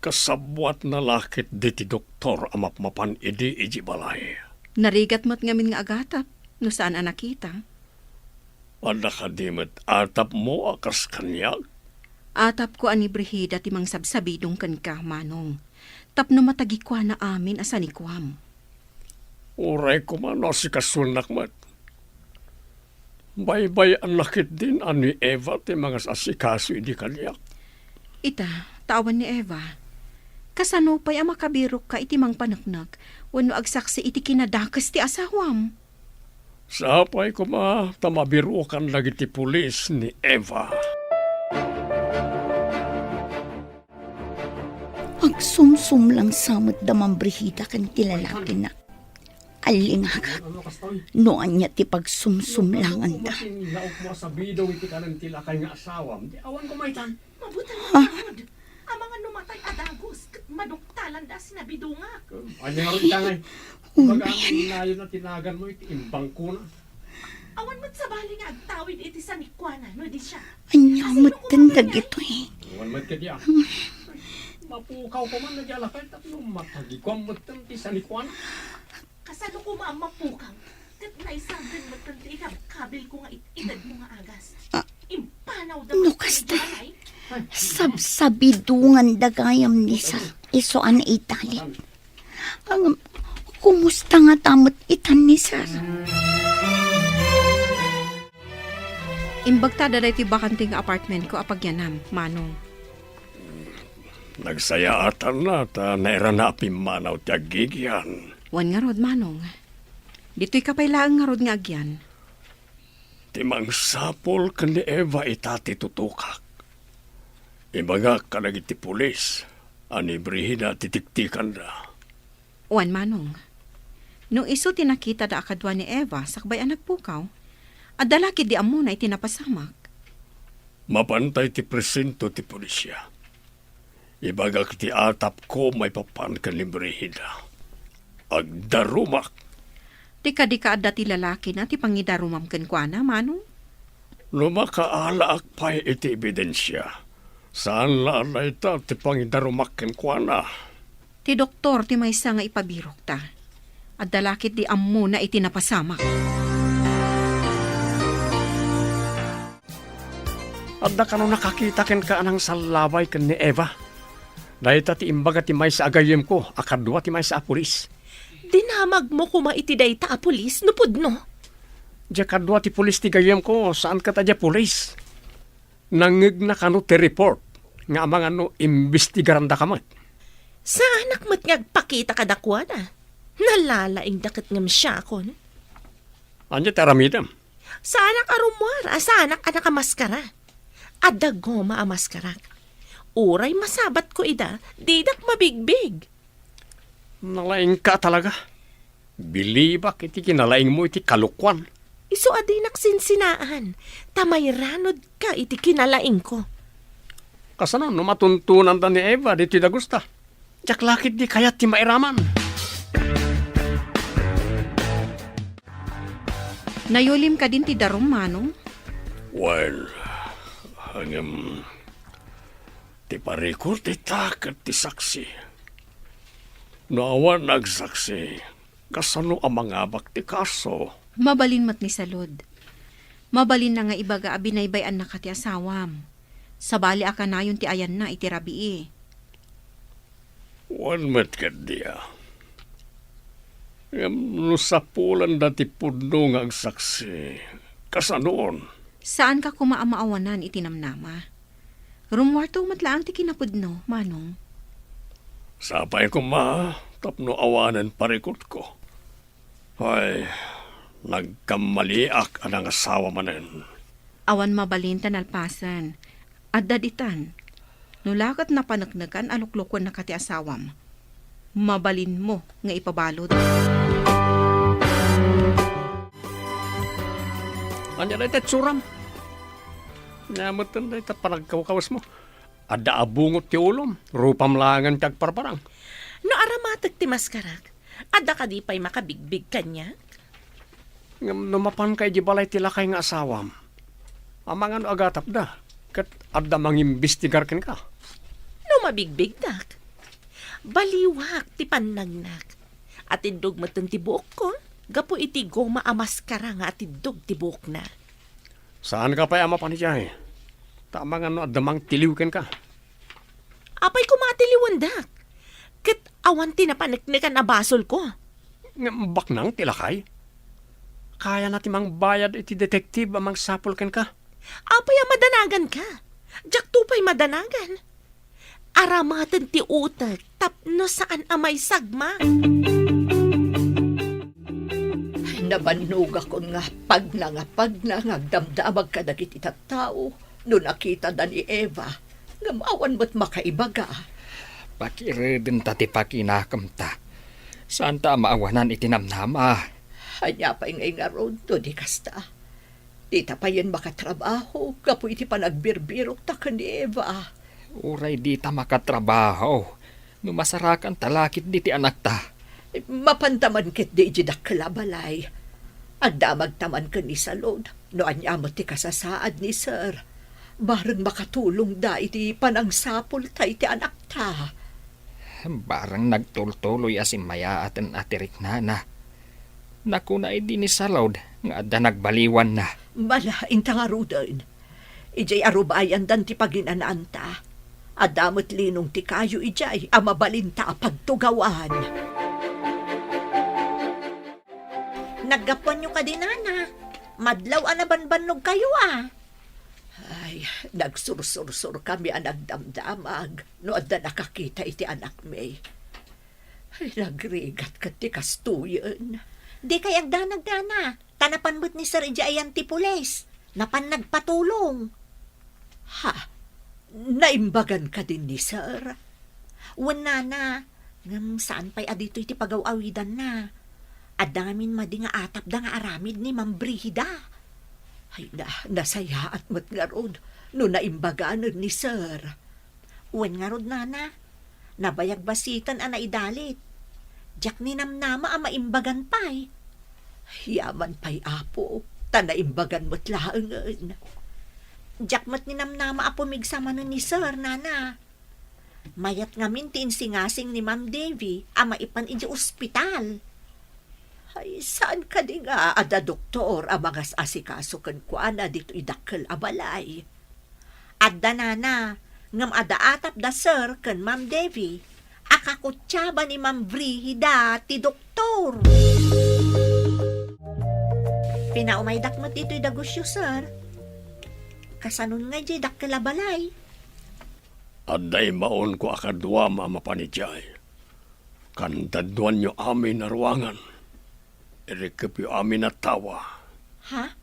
[SPEAKER 3] Kasabwat na lakit di ti doktor amapmapan idi iji balay.
[SPEAKER 6] Narigat mo't ngamin nga agatap, no saan anakita.
[SPEAKER 3] Ada kadimit atap mo akas kanyag.
[SPEAKER 6] Atap ko ani Brihida ti mang sabsabidong kan ka, Manong. tapno matagikwa na amin asanikwam.
[SPEAKER 3] Uray ko man si kasunak mat. Baybay ang nakit din ani Eva ti mga asikaso idi kanyak.
[SPEAKER 6] Ita, tawan ni Eva. Kasano pa'y ang makabirok ka iti mang panaknak, wano agsaksi iti kinadakas ti asawam.
[SPEAKER 3] Sa apay ko tamabirukan lagi ti pulis ni Eva.
[SPEAKER 7] Agsumsum lang samot damang Brihida kan ti lalaki na. Alingagak. Noan niya ti pagsumsum lang anda.
[SPEAKER 3] Laok mo sa bidaw iti kanang tilakay nga asawam. Di awan ko maitan.
[SPEAKER 4] Mabutan Lord. Ang mga numatay adagos, kat maduktalan da sinabidunga.
[SPEAKER 3] Anya nga rin tangay. Baga ang layo na tinagan mo iti imbang ko na.
[SPEAKER 4] Awan mo't sabali nga agtawid iti sanikwana, no di siya.
[SPEAKER 7] Anyamot tindag ito eh.
[SPEAKER 3] Awan mat ka diya. Mapukaw ko man na diya lakay tapno matagikwam mo ti sanikwan.
[SPEAKER 4] Kasano ko maamapukaw? Kat naisagan mo tanti kabil ko nga itad mo nga agas. Impanaw da
[SPEAKER 7] No, kasta. Sabidungan dagayam ni sa isuan itali. Ang kumusta nga tamot itan ni Sar?
[SPEAKER 6] Imbagta daday ti bakanting apartment ko apagyanam, Manong.
[SPEAKER 3] Nagsayaatan na ta naira na apimanaw ti agigyan.
[SPEAKER 6] Wan nga rod, Manong. Dito'y kapailaang nga rod nga agyan.
[SPEAKER 3] Timang sapol ka ni Eva itati tutukak. Ibaga ka iti pulis. Ani Brihida titiktikan da.
[SPEAKER 6] Wan, Manong. Nung iso tinakita da akadwa ni Eva, sakbay ang nagpukaw, at dalaki di amo na itinapasamak.
[SPEAKER 3] Mapantay ti presinto ti pulisya. Ibaga ti atap ko may papan ka ni Brihida. Agdarumak.
[SPEAKER 6] Di ka adda ti lalaki na ti pangidarumam ken kuana, Manong.
[SPEAKER 3] Lumakaalaak pa iti ebidensya. Saan lalay ta ti pangidarumak ken kuana?
[SPEAKER 6] Ti doktor ti maysa nga ipabirok ta. At dalakit di ammo na itinapasamak.
[SPEAKER 3] Adda ka nung nakakita ken ka anang salabay ken ni Eva. Dahil ti imbaga ti may sa agayem ko, akadwa ti may sa pulis.
[SPEAKER 4] Dinamag mo kuma iti dayta a pulis, nupod no?
[SPEAKER 3] Diya kadwa ti pulis ti gayem ko, saan ka ta diya pulis? Nangig na kano ti report, nga mga imbestigaran da kamat.
[SPEAKER 4] Sa anak mo't ngagpakita ka dakwa na. Nalalaing dakit ngam siya kon.
[SPEAKER 3] Anya ti aramidam?
[SPEAKER 4] Sa anak arumwar, sa anak amaskara. Adagoma amaskarak. Uray masabat ko ida, didak mabigbig.
[SPEAKER 3] Nalaing ka talaga. Bilibak iti kinalaing mo iti kalukwan.
[SPEAKER 4] Iso adinak sinsinaan, tamay ranod ka iti kinalaing ko.
[SPEAKER 3] Kasano, matuntunan da ni Eva dito da gusta. Diyak lakit di kayat ti mairaman.
[SPEAKER 6] Nayulim ka din ti darum, Manong.
[SPEAKER 3] Well, hanggang ti parikor ti takat ti saksi. Naawan nagsaksi, kasano ang mga bakti kaso?
[SPEAKER 6] Mabalin mat ni Salud. Mabalin na nga ibaga abinaybayan na ka ti asawam. Sabali aka na yun ti ayan na iti rabii.
[SPEAKER 3] Wan met ka diya. Nusapulan dati puno nga ang saksi. Kasanoon?
[SPEAKER 6] Saan ka kumaamaawanan itinamnama? Rumwarto matlaang ti kinapudno, Manong.
[SPEAKER 3] Sapay ko tapno awanan parikot ko. Ay, nagkamaliak ang asawa manen.
[SPEAKER 6] Awan mabalin tanalpasan. At daditan. Nulakat na panagnagan aluklukon na kati asawam. Mabalin mo nga ipabalod.
[SPEAKER 3] Anya na ito tsuram. Nyamatan na ito panagkawakawas mo. Ada abungot ti ulom, rupam langan tag parparang.
[SPEAKER 4] No aramatag ti maskarak, ada ka di pa'y makabigbig kanya?
[SPEAKER 3] Numapan kay di balay ti lakay nga asawam. Amang ano agatap da, kat ada mangimbestigar ken ka.
[SPEAKER 4] No mabigbig dak. Baliwak ti panagnak. At indog matan ti buok ko, gapo iti goma amaskara nga at indog ti buok na.
[SPEAKER 3] Saan ka pa ama panijay? Tamang ano adamang tiliw ken ka.
[SPEAKER 4] Apay ko matiliwandak. Kat awan tinapaniknikan na basol ko.
[SPEAKER 3] Ngambak nang tilakay. Kaya natin mang bayad iti detektiv amang sapol ken ka.
[SPEAKER 4] Apay madanagan ka. Jak tupay madanagan. Aramatan ti utak tapno saan amay sagma.
[SPEAKER 9] Nabannog ako nga pag nagdamdamag ka dagiti tattao no nakita da ni Eva. Ngamawan mo't makaibaga.
[SPEAKER 2] Pakiridin tati pakinakam ta. Saan ta maawanan itinamnama?
[SPEAKER 9] Hanya pa ingay nga road to di kasta. Di ta pa yan makatrabaho. Kapo iti panagbirbirok ta ka ni Eva.
[SPEAKER 2] Uray di ta makatrabaho. Numasarakan talakit di ti anak ta.
[SPEAKER 9] Mapantaman kit di jidak kalabalay. At damagtaman ka ni Salod. No anyamot ti kasasaad ni Sir. Barang makatulong da iti panangsapol ta iti anak ta.
[SPEAKER 2] Barang nagtultuloy asim maya atin atirik na. Naku na di ni Salod nga adda nagbaliwan na.
[SPEAKER 9] Malain ta nga rudan. Ijay arubayan dan ti paginanaan ta. Adamot linong ti kayo ijay amabalinta pagtugawan.
[SPEAKER 5] Naggapuan nyo ka din, Nana. Madlaw anabanbanog kayo, ah.
[SPEAKER 9] Ay, nagsursur-sur kami ang nagdamdamag. No adda nakakita iti anak may. Ay, nagrigat ka ti kastuyan.
[SPEAKER 5] Di kay agdanag, Nana. Tanapan mo't ni Sir Ijayan ti pulis. Napan nagpatulong.
[SPEAKER 9] Ha? Naimbagan ka din ni Sir?
[SPEAKER 5] Wan, Nana. Ngam saan pa'y adito iti pagaw-awidan na. Adamin madi nga atap da nga aramid ni Ma'am Brihida.
[SPEAKER 9] Ay nasaya at mat nga rod, no naimbagan ni Sir.
[SPEAKER 5] Wan nga rod, Nana. Nabayag basitan ang naidalit. Diyak ni namnama ang maimbagan pa'y.
[SPEAKER 9] Yaman pa'y apo, ta naimbagan mo't laangan.
[SPEAKER 5] Diyak mat ni namnama ang pumigsama nun ni Sir, Nana. Mayat ngamin tinsingasing ni Ma'am Davy ang maipan iji ospital.
[SPEAKER 9] Ay, saan ka di nga, ada doktor, ang mga asikaso kan kuana dito idakkel abalay.
[SPEAKER 5] Adda, Nana, ngam ada atap da Sir kan Ma'am Davy, akakutsaba ni Ma'am Brihida ti doktor. Pinaumaydak mo dito'y dagusyo, Sir. Kasanun nga di dakkel abalay.
[SPEAKER 3] Aday maon ko akadwa mamapanijay. Kandaduan nyo amin na ruangan. Irikip yung amin na tawa.
[SPEAKER 5] Ha?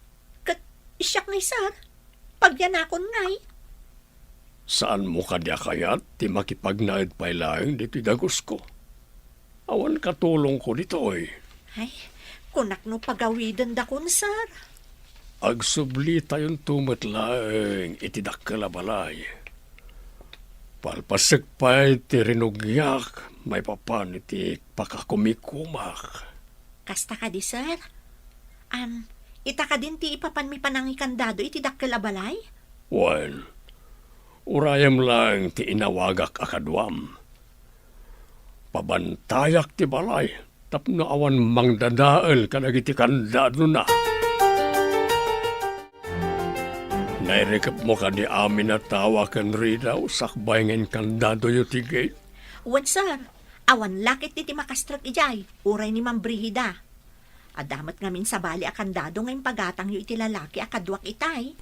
[SPEAKER 5] Isyak ngay, Sir. Pagyanakon ngay.
[SPEAKER 3] Saan mo kadya kayat ti makipagnaid pa'y laing dito dagos ko? Awan katulong ko dito oy.
[SPEAKER 5] Ay, kunak no pagawidan da kun, Sir.
[SPEAKER 3] Agsubli tayong tumot laing itidakkel balay. Palpasik pa'y ti rinugyak, may papan iti pakakumikumak.
[SPEAKER 5] Kasta ka di, Sir. Ita ka din ti ipapan mi panangikandado iti dakkel abalay?
[SPEAKER 3] Well, urayam lang ti inawagak akadwam. Pabantayak ti balay, tapno awan mangdadael kanagiti kandado na. Nairikap mo ka di amin na tawa kan ridaw, sakbay ngayon kandado yu ti gate.
[SPEAKER 5] Wan, Sir. Awan lakit ti makastrak ijay, uray ni Ma'am Brihida. Adamat ngamin sa bali akandado ngayon pagatang yu iti lalaki akadwak itay.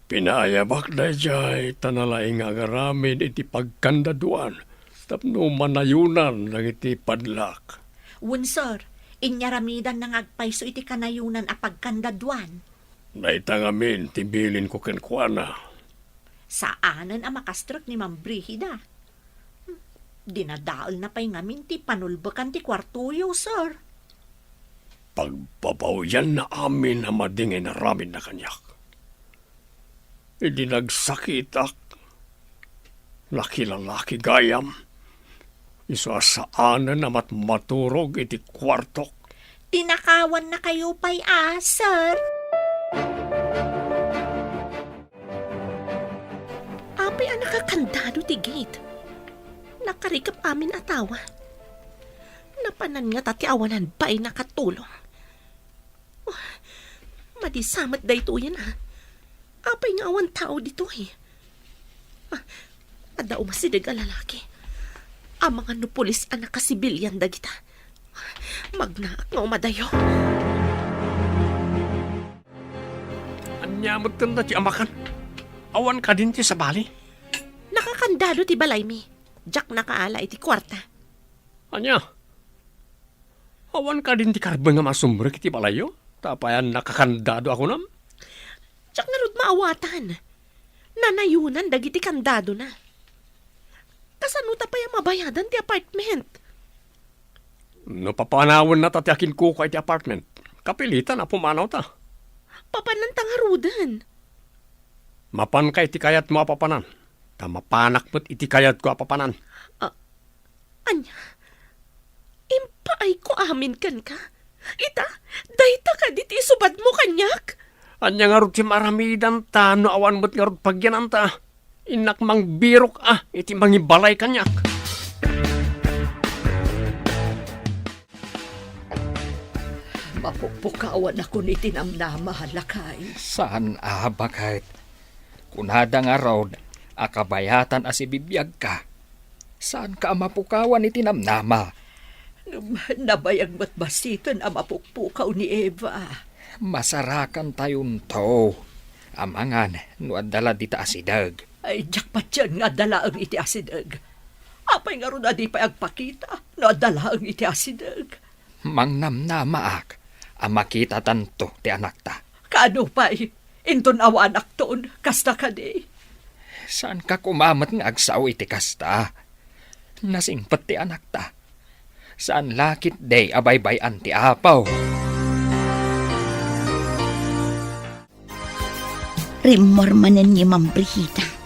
[SPEAKER 3] Pinayabak na jay, tanalaing agaramid iti pagkandaduan, tapno manayunan ng iti padlak.
[SPEAKER 5] Wan, Sir, inyaramidan ng agpayso iti kanayunan a pagkandaduan.
[SPEAKER 3] Naitangamin, tibilin ko kenkwana.
[SPEAKER 5] Saanan ang makastrak ni Ma'am Brihida? Dinadaol na pa'y ngamin ti panulbakan ti kwartuyo, Sir.
[SPEAKER 3] Pagpapawiyan na amin na madingay na ramin na kanyak. Idi nagsakitak. Laki-lalaki gayam. Isasaanan na maturog iti kwartok.
[SPEAKER 5] Tinakawan na kayo pa'y Sir. Apay ang nakakandado ti gate. Nakarikap amin atawa. Napanan nga tati awanan ba'y nakatulong. Oh, madisamat da ito yan, ha. Apay nga awan tao dito, eh. Ada umasidig a lalaki.
[SPEAKER 4] Ang mga nupulis anak kasibilyan dagita. Magnaak nga umadayo.
[SPEAKER 3] Anyamot ka na ti amakan. Awan ka din ti sa bali.
[SPEAKER 4] Nakakandado ti balay mi. Jack nakaala iti kwarta.
[SPEAKER 3] Anya? Awan ka din ti karbang nga masumrek ti balayo? Tapayan nakakandado ako nam?
[SPEAKER 4] Jack nga rod maawatan. Nanayunan dagiti kandado na. Kasano ta pa yung mabayadan ti apartment?
[SPEAKER 3] No papanawon na ta ti akin ko kay ti apartment. Kapilitan na pumanaw ta.
[SPEAKER 4] Papanan tangarudan.
[SPEAKER 3] Mapan kay ti kayat mo apapanan. Ta mapanak mo't iti kayat ko apapanan.
[SPEAKER 4] Anya, impaay ko amin kan ka. Ita, dayta ka diti subad mo kanyak.
[SPEAKER 3] Anya nga rod ti maramidan ta, no awan mo't nga rod pagyanan ta. Inak mang birok iti mangibalay kanyak.
[SPEAKER 9] Mapupukawan ako ni tinamnama halakay.
[SPEAKER 2] Saan bakit? Kunada nga raw, akabayatan si bibiyag ka. Saan ka mapukawan ni tinamnama?
[SPEAKER 9] Nabayag mo't basiton ang mapukpukaw ni Eva.
[SPEAKER 2] Masarakan tayon to. Amangan, nuadala dita asidag.
[SPEAKER 9] Ay, jakpat yan nga dala ang iti asidag. Apay nga ron adi pa agpakita, no dala ang iti asidag.
[SPEAKER 2] Mangnamnamaak, ang makita tanto ti anak ta.
[SPEAKER 9] Kaano pa'y, inton awa anak toon, kasta ka di.
[SPEAKER 2] Saan ka kumamat nga agsaw iti kasta? Nasingpet ti anak ta. Saan lakit day abaybayan ti apaw?
[SPEAKER 7] Rimormanan ni Ma'am Brigida.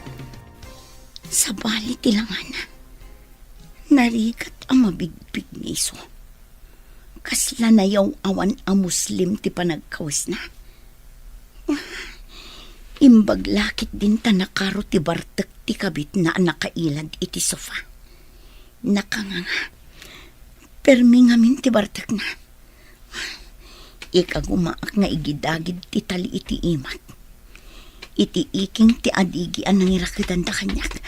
[SPEAKER 7] Sa bali tilangana. Narigat ang mabigbig ni iso. Kasla na yaw awan ang Muslim ti panagkawas na. Imbag lakit din ta nakaro ti bartek ti kabit na nakailad iti sofa. Nakanganga. Permi ngamin ti bartek na. Ikagumaak nga igidagid ti tali iti imat. Iti iking ti adigian nang irakitan da kanyak.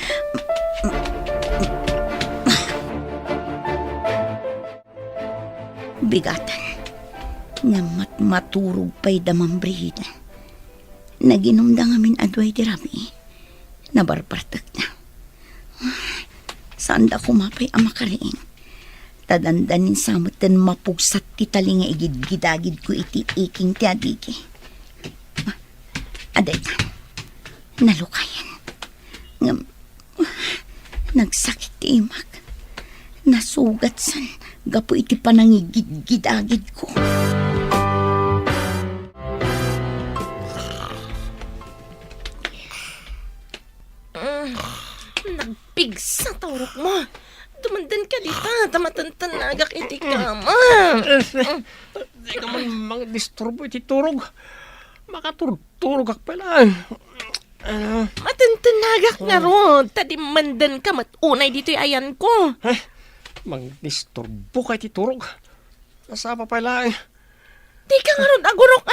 [SPEAKER 7] Bigatan. Nga maturog pa'y damang Brigida. Naginom da ngamin adway di rami. Nabarpartak na. Saan da kumapay ang makariing. Tadandanin samutan mapugsat ti tali nga igid-gidagid ko iti iking ti adigi. Aday ka. Nalukayan. Nagsakit ti imak. Nasugat san. Gapo iti panangigid-gidagid ko.
[SPEAKER 4] Nagpigsa taurok mo. Dumandan ka dita. Tamatantanagak iti kama.
[SPEAKER 3] Di ka man mga disturbo iti turog. Makaturog ak pala.
[SPEAKER 4] Matantanagak nga ron. Tadimandan ka matunay dito ayan ko.
[SPEAKER 3] Mang disturbo ka iti turog. Nasapa pala.
[SPEAKER 4] Di ka nga ron agurok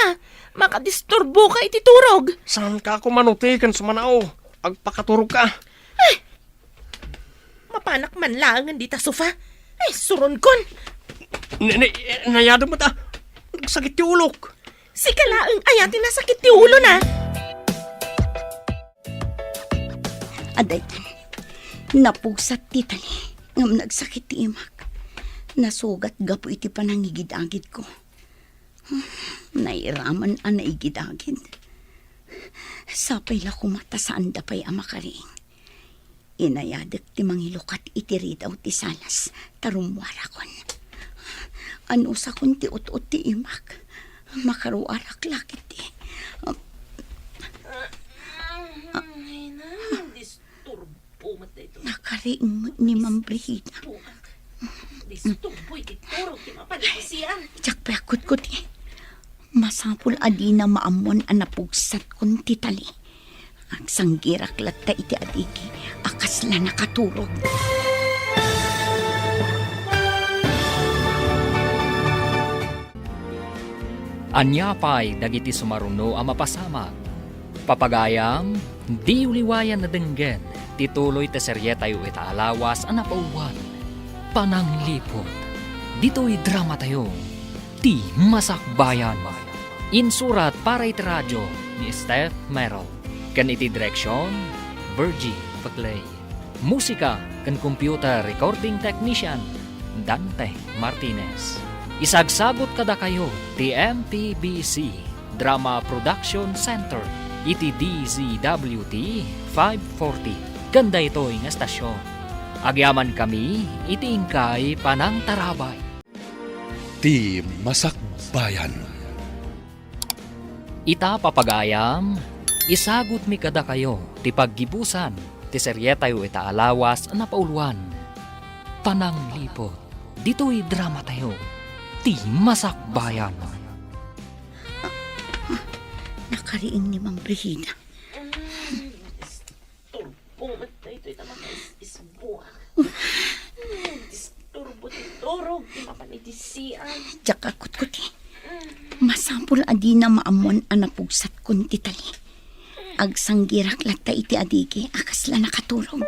[SPEAKER 4] Makadisturbo ka iti turog.
[SPEAKER 3] Saan ka ako manutikan sumanaw? Agpakaturog ka.
[SPEAKER 4] Mapanak man langan dita sofa. Suron kon.
[SPEAKER 3] Nayado mo ta. Nagsakit yung ulok.
[SPEAKER 4] Si kalaang ayatin na sakit ti ulo na.
[SPEAKER 7] Aday tan. Napugsat ti tali. Ngam nagsakit ti imak. Nasugat gapo iti panangigid-agid ko. Nairaman ang naigid-agid. Sapay la kumata saan da pa'y amakaring. Inayadak ti mangilukat iti ridaw ti salas. Tarumwara kon. Ano sa kun ti ut-ut ti imak. Makaruarak lakit ti. Nakariing ni Ma'am Brigida.
[SPEAKER 4] Disturbo iti turog ti mapadisiyan.
[SPEAKER 7] Tsak pakot ko ti. Masapul adi na maamuan ang napugsat kon ti tali. Ang sanggirak latta iti adigi. Akas la nakaturog.
[SPEAKER 2] Anyapay dagiti sumaruno ang mapasama. Papagayam, di uliwayan na denggen. Tituloy te serye tayo ita alawas ang napauwan. Pananglipot. Dito'y drama tayo. Ti Masakbayan. Insurat para iti radyo ni Steph Merrill. Kan iti direksyon, Virgie Paclay. Musika kan computer recording technician, Dante Martinez. Isagsagot kada kayo ti MTBC Drama Production Center iti DZWT 540. Ganda ito'y nga estasyon. Agyaman kami iti ingkay Panang Tarabay.
[SPEAKER 1] Ti Masakbayan.
[SPEAKER 2] Ita papagayam, isagot mi kada kayo ti paggibusan ti seryeta yu ita alawas na pauluan. Pananglipot. Dito'y drama tayo. Ti Masakbayan.
[SPEAKER 7] Nakariing ni Mang Brihida.
[SPEAKER 4] Turbo na ito mga isbuak. Disturbo ti turog, di mapanitisian.
[SPEAKER 7] Diyak akut-kuti. Masampul adi na maamuan anapugsat kun ti tali. Agsanggirak latta iti adigi akas la nakatulog.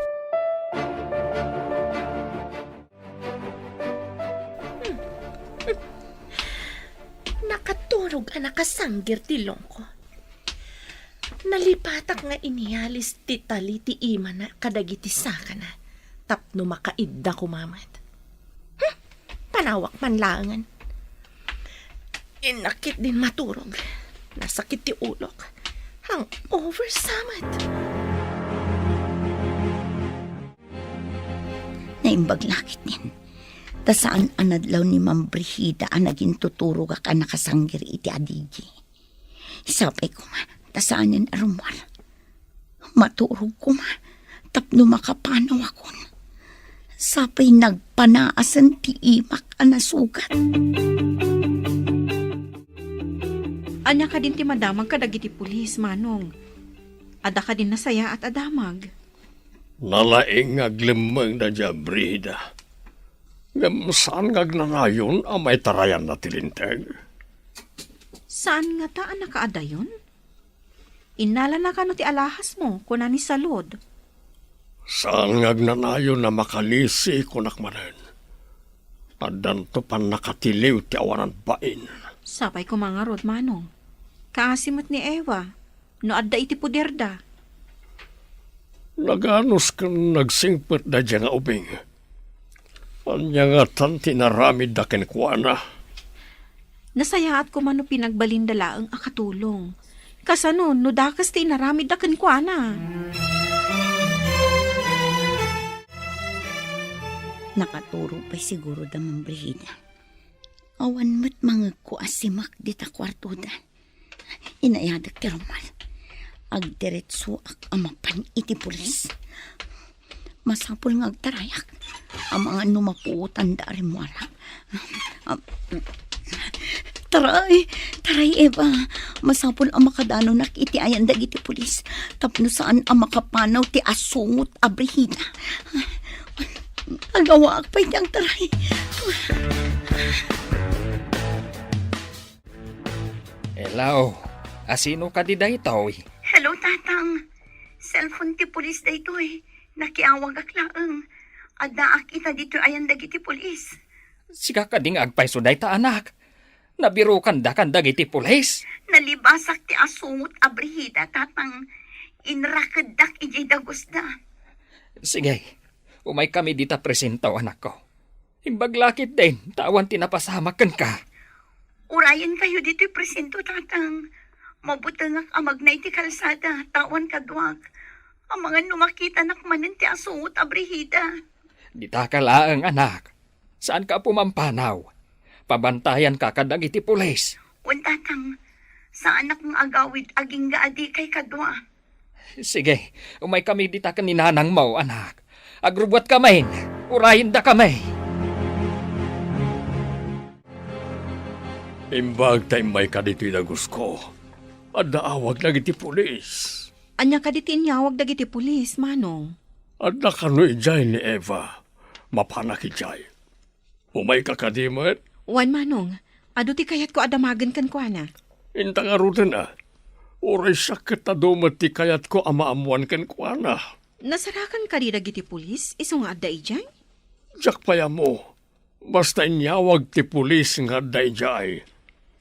[SPEAKER 4] Nakaturog ang nakasanggir ti longko. Nalipatak nga inihalis ti tali ti ima na kadagiti saka na. Tapno makaidda kumamat. Panawak man langan. Inakit din maturog. Nasakit ti ulok. Hang oversamat.
[SPEAKER 7] Naimbaglakit nin. Ta saan anadlaw ni Ma'am Brihida ang naging tuturog ka nakasanggir iti adigi. Isapay ko ma, ta saan yan arumwal. Maturog ko ma, tapno makapanaw akon. Sapay nagpanaasan ti imak ang nasugat.
[SPEAKER 6] Anya ka din ti madamag kadagiti pulis, Manong. Ada ka din nasaya at adamag.
[SPEAKER 3] Nalaing aglimang na dya, Brihida. Ngam saan ngagnanayon ang may tarayan na tilinteg?
[SPEAKER 6] Saan nga ta anak kaada yun? Inala na ka no ti alahas mo, kuna ni salod.
[SPEAKER 3] Saan ngagnanayon na makalisi kunakmanan? Adan to pan nakatiliw ti awanan bain.
[SPEAKER 6] Sapay ko mga rod, Manong. Kaasimot ni Eva, no adda iti puderda.
[SPEAKER 3] Naganos kang nagsingpet da dya nga ubing. Anya nga tanti naramid da kenkwana.
[SPEAKER 6] Nasayaat ko man no pinagbalinda ang akatulong. Kasano, no dakas ti naramid da kenkwana.
[SPEAKER 7] Nakaturo pa'y siguro da Ma'am Brihida. Awan mo't mga kuasimak di ta kwartudan. Inayadak ti Romal. Agdiretso ak amapan iti pulis. Masapul nga agtarayak. Ang mga numapuutan da rin wala. Taray Eva. Masapul ang makadano nak iti ayandag iti pulis. Tapno saan ang makapanaw ti asungot a Brihida. Agawa ak pa'y diyang taray.
[SPEAKER 2] Hello, asino ka di daytoy?
[SPEAKER 8] Hello, tatang. Cellphone ti pulis da ito eh. Nakiawag ak laang. Adaak ita dito ayan dagiti pulis.
[SPEAKER 2] Sika ka ding agpayso dayta anak. Nabiro kanda dagiti pulis.
[SPEAKER 8] Nalibasak ti asungot a Brihida, tatang. Inrakadak ijay dagos da.
[SPEAKER 2] Sige, umay kami dita presentaw anak ko. Imbaglakit din, tawan tinapasamakan ka.
[SPEAKER 8] Urayan kayo dito'y presento, tatang. Mabutangak amag na iti kalsada, tawan kadwak. Ang mga numakita nakmanin ti asungot a Brihida.
[SPEAKER 2] Dita ka laang anak. Saan ka pumampanaw? Pabantayan ka kadag iti pulis.
[SPEAKER 8] Wan, tatang. Saan akong agawid aging gaadi kay kadwa?
[SPEAKER 2] Sige, umay kami dita ka ninanang mo, anak. Agrubot kamain, urayin da kamay.
[SPEAKER 3] Imbag tayo may kadito'y dagus ko. Adaawag na iti pulis.
[SPEAKER 6] Anya ka di tinyawag dagiti pulis, Manong.
[SPEAKER 3] Ada kano ijay ni Eva. Mapanak ijay. Umay kakadimat.
[SPEAKER 6] Wan, Manong. Ado ti kayat ko adamagan kan kwa na.
[SPEAKER 3] Intang arutan na. Uray sakit na dumat ti kayat ko amaamuan ken kuana.
[SPEAKER 6] Nasarakan ka di dagiti pulis, iso nga adda ijay?
[SPEAKER 3] Jak paya mo. Basta inyawag ti pulis nga dayjay.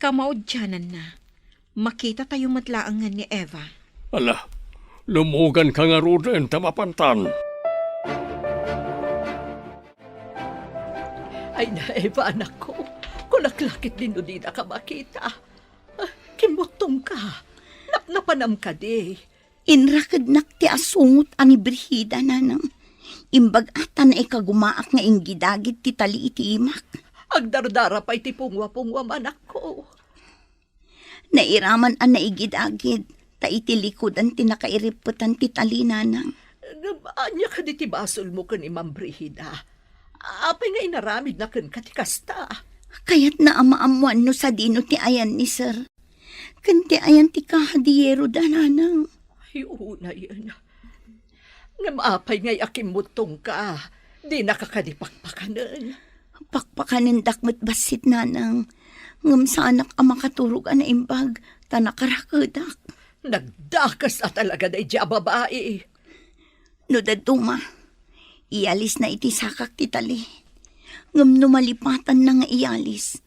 [SPEAKER 6] Kamaudyanan na. Makita tayo matlaangan ni Eva.
[SPEAKER 3] Ala, lumugan ka nga ruden tamapantan.
[SPEAKER 9] Ay na, Eva, anak ko. Kulaklakit din di na ka makita. Kimutong ka. Napnapanam ka di.
[SPEAKER 7] Inrakad nak ti asungot ani Brihida nanang. Imbag ata na ikagumaak nga inggidagit ti tali iti imak.
[SPEAKER 9] Agdardara pa'y ti pungwa-pungwa anak ko.
[SPEAKER 7] Nairaman ang naigidagid. Ta iti likodan ti nakairiputan ti tali nanang.
[SPEAKER 9] Anya ka di ti basol mo kan Imam Brihida. Apay nga inaramid na kan katikasta.
[SPEAKER 7] Kaya't naamaamuan no sa dino ti ayan ni sir. Kanti ayan ti kahadiyero da nanang.
[SPEAKER 9] Ay, una yan. Ngamapay nga'y akimutong ka. Di nakakadipakpakanan.
[SPEAKER 7] Pakpakanin dakmat basit nanang. Ngam sa anak ang makaturog na imbag. Tanakarakudak.
[SPEAKER 9] Nagdakas na talaga na ija babae.
[SPEAKER 7] No daduma. Ialis na iti sakak ti tali. Ngam numalipatan na nga ialis.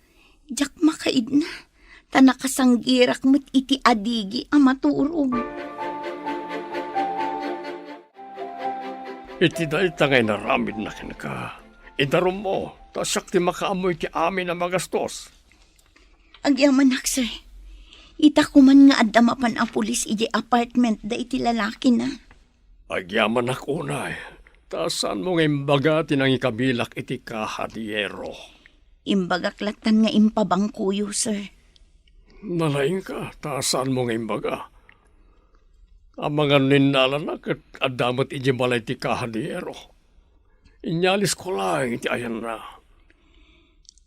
[SPEAKER 7] Jak makaid na. Tanakasanggirak mo't iti adigi ang maturog.
[SPEAKER 3] Iti da itangay naramid na kin ka. Idarom mo, tasak ti makaamoy ti amin na magastos.
[SPEAKER 7] Agyaman sir. Ita kuman nga adamapan ang pulis iti apartment da iti lalaki na.
[SPEAKER 3] Agyaman unay. Tasan mo ngayon baga tinang ikabilak iti kahadiyero.
[SPEAKER 7] Imbagaklatan nga impabangkuyo, sir.
[SPEAKER 3] Nalaing ka, tasan mo ngayon baga. Ang mga ninnalan na kat adamot iti balay ti kahadiyero. Inyalis ko lang iti ayan na.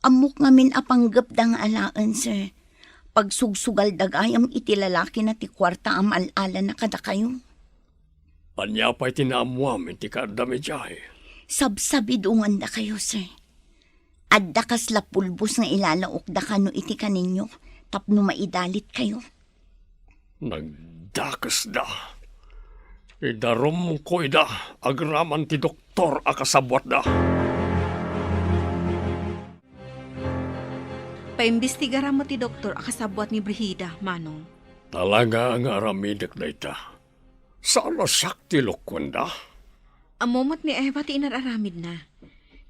[SPEAKER 7] Amok ngamin apanggap dang alaan, sir. Pagsugsugal dagayam iti lalaki na ti kwarta am alala na kada kayo.
[SPEAKER 3] Anya pa'y tinaamuam iti kadami jay.
[SPEAKER 7] Sabsabidungan da kayo, sir. Adda kas lapulbos nga ilalaok da kano iti kaninyo, tapno maidalit kayo.
[SPEAKER 3] Nagdakas da. Idarom ko ida, agraman ti doktor akasabwat da.
[SPEAKER 6] Paimbestigara mo ti doktor akasabwat ni Brihida, Manong.
[SPEAKER 3] Talaga ang aramidak da ita. Saan sakti lokwanda?
[SPEAKER 6] Amomot ni Eva ti inararamid na.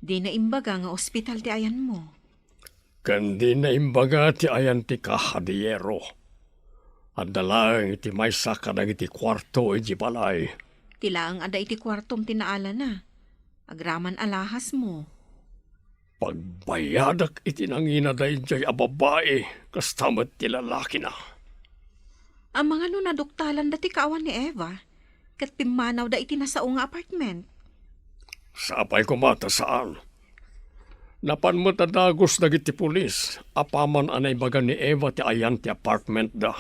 [SPEAKER 6] Di na imbaga nga ospital ti ayan mo.
[SPEAKER 3] Kandi na imbaga ti ayan ti kahadiyero. At dalang iti may saka ng iti kwarto iti balay.
[SPEAKER 6] Tilaang ada iti kwartom tinaala na. Agraman alahas mo.
[SPEAKER 3] Pagbayadak iti nangina da iti ababae, kastamat ti lalaki na.
[SPEAKER 6] Ang mga naduktalan dati kaawan ni Eva. Kat pimanaw da iti nasaong nga apartment.
[SPEAKER 3] Sapay ko mata saan. Napan mo tadagos dagiti pulis, apaman anay baga ni Eva ti ayan ti apartment da.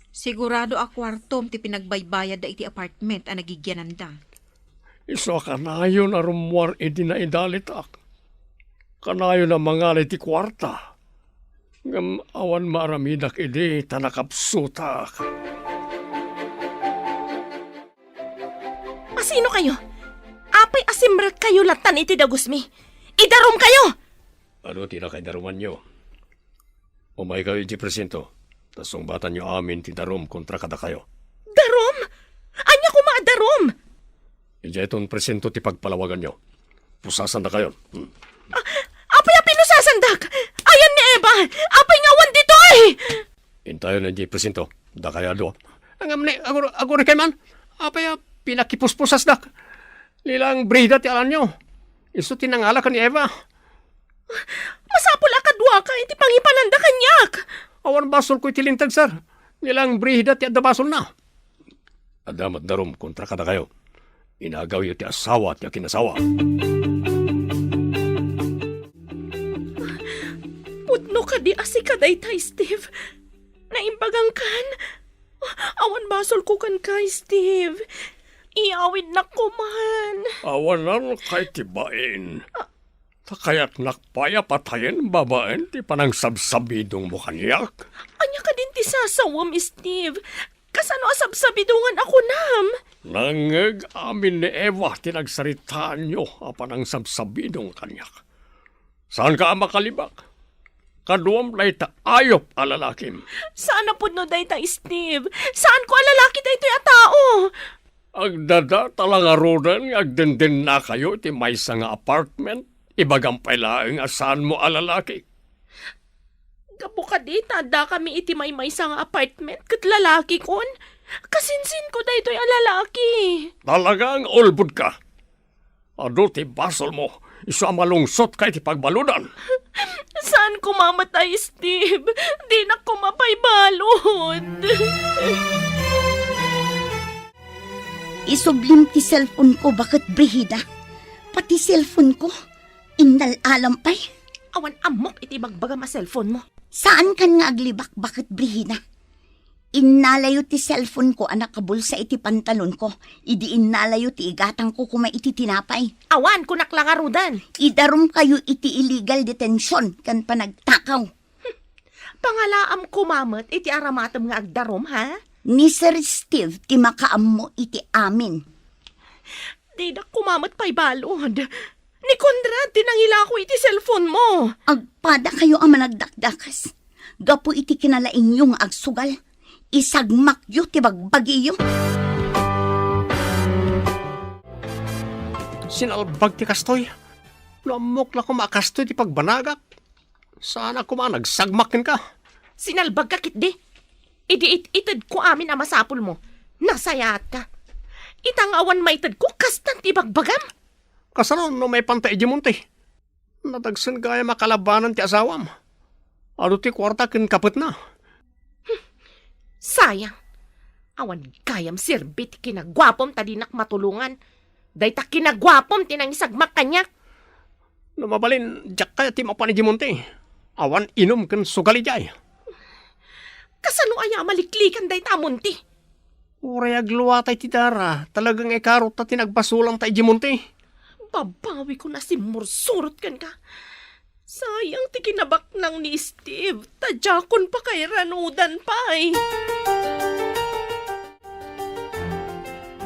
[SPEAKER 6] Sigurado a kwartom ti pinagbaybayad da iti apartment ang nagigyanan da.
[SPEAKER 3] Iso kanayo na rumuar iti na idalitak. Kanayo na mangalay ti kwarta. Ngam awan maramidak iti tanakapsutak.
[SPEAKER 4] Masino kayo? Apay asimrat kayo latan iti dagusmi. Idarom kayo!
[SPEAKER 3] Ano tinakay daruman nyo? Umay kayo iti presento. Tasong bata nyo amin ti darum kontra kada kayo.
[SPEAKER 4] Darom? Anya ko darom?
[SPEAKER 3] Ija itong presento ti pagpalawagan nyo. Pusasan na kayo.
[SPEAKER 4] Apay a pinusasandak! Ayan ni Eva! Apay ngawan dito eh!
[SPEAKER 3] Intayo na iti presento. Da kaya do. Angam ni, agor kay man. Apay pinakipuspusas dak. Lilang Brihida ti alam nyo. Iso tinangala ka ni Eva.
[SPEAKER 4] Masapul akadwa ka iti pangipananda kanyak!
[SPEAKER 3] Awan basol ko itilintag, sir. Nilang Brihida ti adda basol na. Adamat darum kontra kada kayo. Inagaw yu ti asawa ti akinasawa.
[SPEAKER 4] Putno ka di asikaday tay, Steve. Naimbagang kan. Awan basol ko kan kay, Steve. Iawid na ko man.
[SPEAKER 3] Awan na kay tibain. Kaya't nakpaya patayin babaen ti panang sabsabidong mo kanyak.
[SPEAKER 4] Anya ka din ti sasawam, Steve. Kasano asabsabidungan ako nam?
[SPEAKER 3] Nangag amin ni Eva tinagsaritaan nyo apan ang sabsabinong kanyak. Saan ka makalibak? Kaduam lay ta ayop alalakim.
[SPEAKER 4] Sana po no day ta, Steve. Saan ko alalaki da ito'y tao?
[SPEAKER 3] Agdada talangarodan agdenden na kayo ti may nga apartment. Ibagampay laeng asan mo alalaki.
[SPEAKER 4] Kapo ka di, tada kami iti may nga apartment kat lalaki kon. Kasinsin ko da ito'y alalaki.
[SPEAKER 3] Talagang ulbud ka. Ado ti basol mo. Isa malungsot kay ti pagbaludan.
[SPEAKER 4] Saan ko mamatay, Steve? Di na ko mapaybalod.
[SPEAKER 7] Isublim ti cellphone ko, bakit Brihida? Pati cellphone ko, indal-alampay.
[SPEAKER 4] Awan amok iti magbagam a cellphone mo.
[SPEAKER 7] Saan kan nga aglibak, bakit Brihida? Innalayo ti cellphone ko, anak kabulsa iti pantalon ko. Idi innalayo ti igatang ko kuma iti tinapay.
[SPEAKER 4] Awan, kunak lang arudan.
[SPEAKER 7] Idarum kayo iti illegal detention kan panagtakaw.
[SPEAKER 4] Pangalaam kumamot iti aramatam nga agdarom, ha?
[SPEAKER 7] Ni Sir Steve, ti makaam mo iti amin.
[SPEAKER 4] Di na kumamot pa'y balod. Ni Conrad, tinangila ko iti cellphone mo.
[SPEAKER 7] Agpada kayo ang managdakdakas. Gapo iti kinalaing yung agsugal. Isagmak yu ti bagbagi yu.
[SPEAKER 3] Sinalbag ti kastoy. Lamok na kumakastoy ti pagbanagak. Sana nagsagmakin ka.
[SPEAKER 4] Sinalbag ka kit di. Idi itid ko amin ang masapul mo. Nasayat ka. Itang awan maitid ko kastan ti bagbagam.
[SPEAKER 3] Kasanon no may pantay di munti. Natagsan kaya makalabanan ti asawam. Ado ti kwarta kin kapit na.
[SPEAKER 4] Sayang. Awan kayam sirbit kinagwapom tadinak matulungan. Dayta kinagwapom tinang isagmak kanyak.
[SPEAKER 3] Namabalin, jak kaya ti mapani di munti. Awan inom kin sugali jay.
[SPEAKER 4] Kasano aya maliklikan dayta munti?
[SPEAKER 3] Uray agluwatay ti dara. Talagang ikarot na tinagbasulang tayo di munti.
[SPEAKER 4] Babawi ko na si Mursurot kan ka. Sayang ti kinabak nang ni Steve. Tadjakon pa kay ranudan pa eh.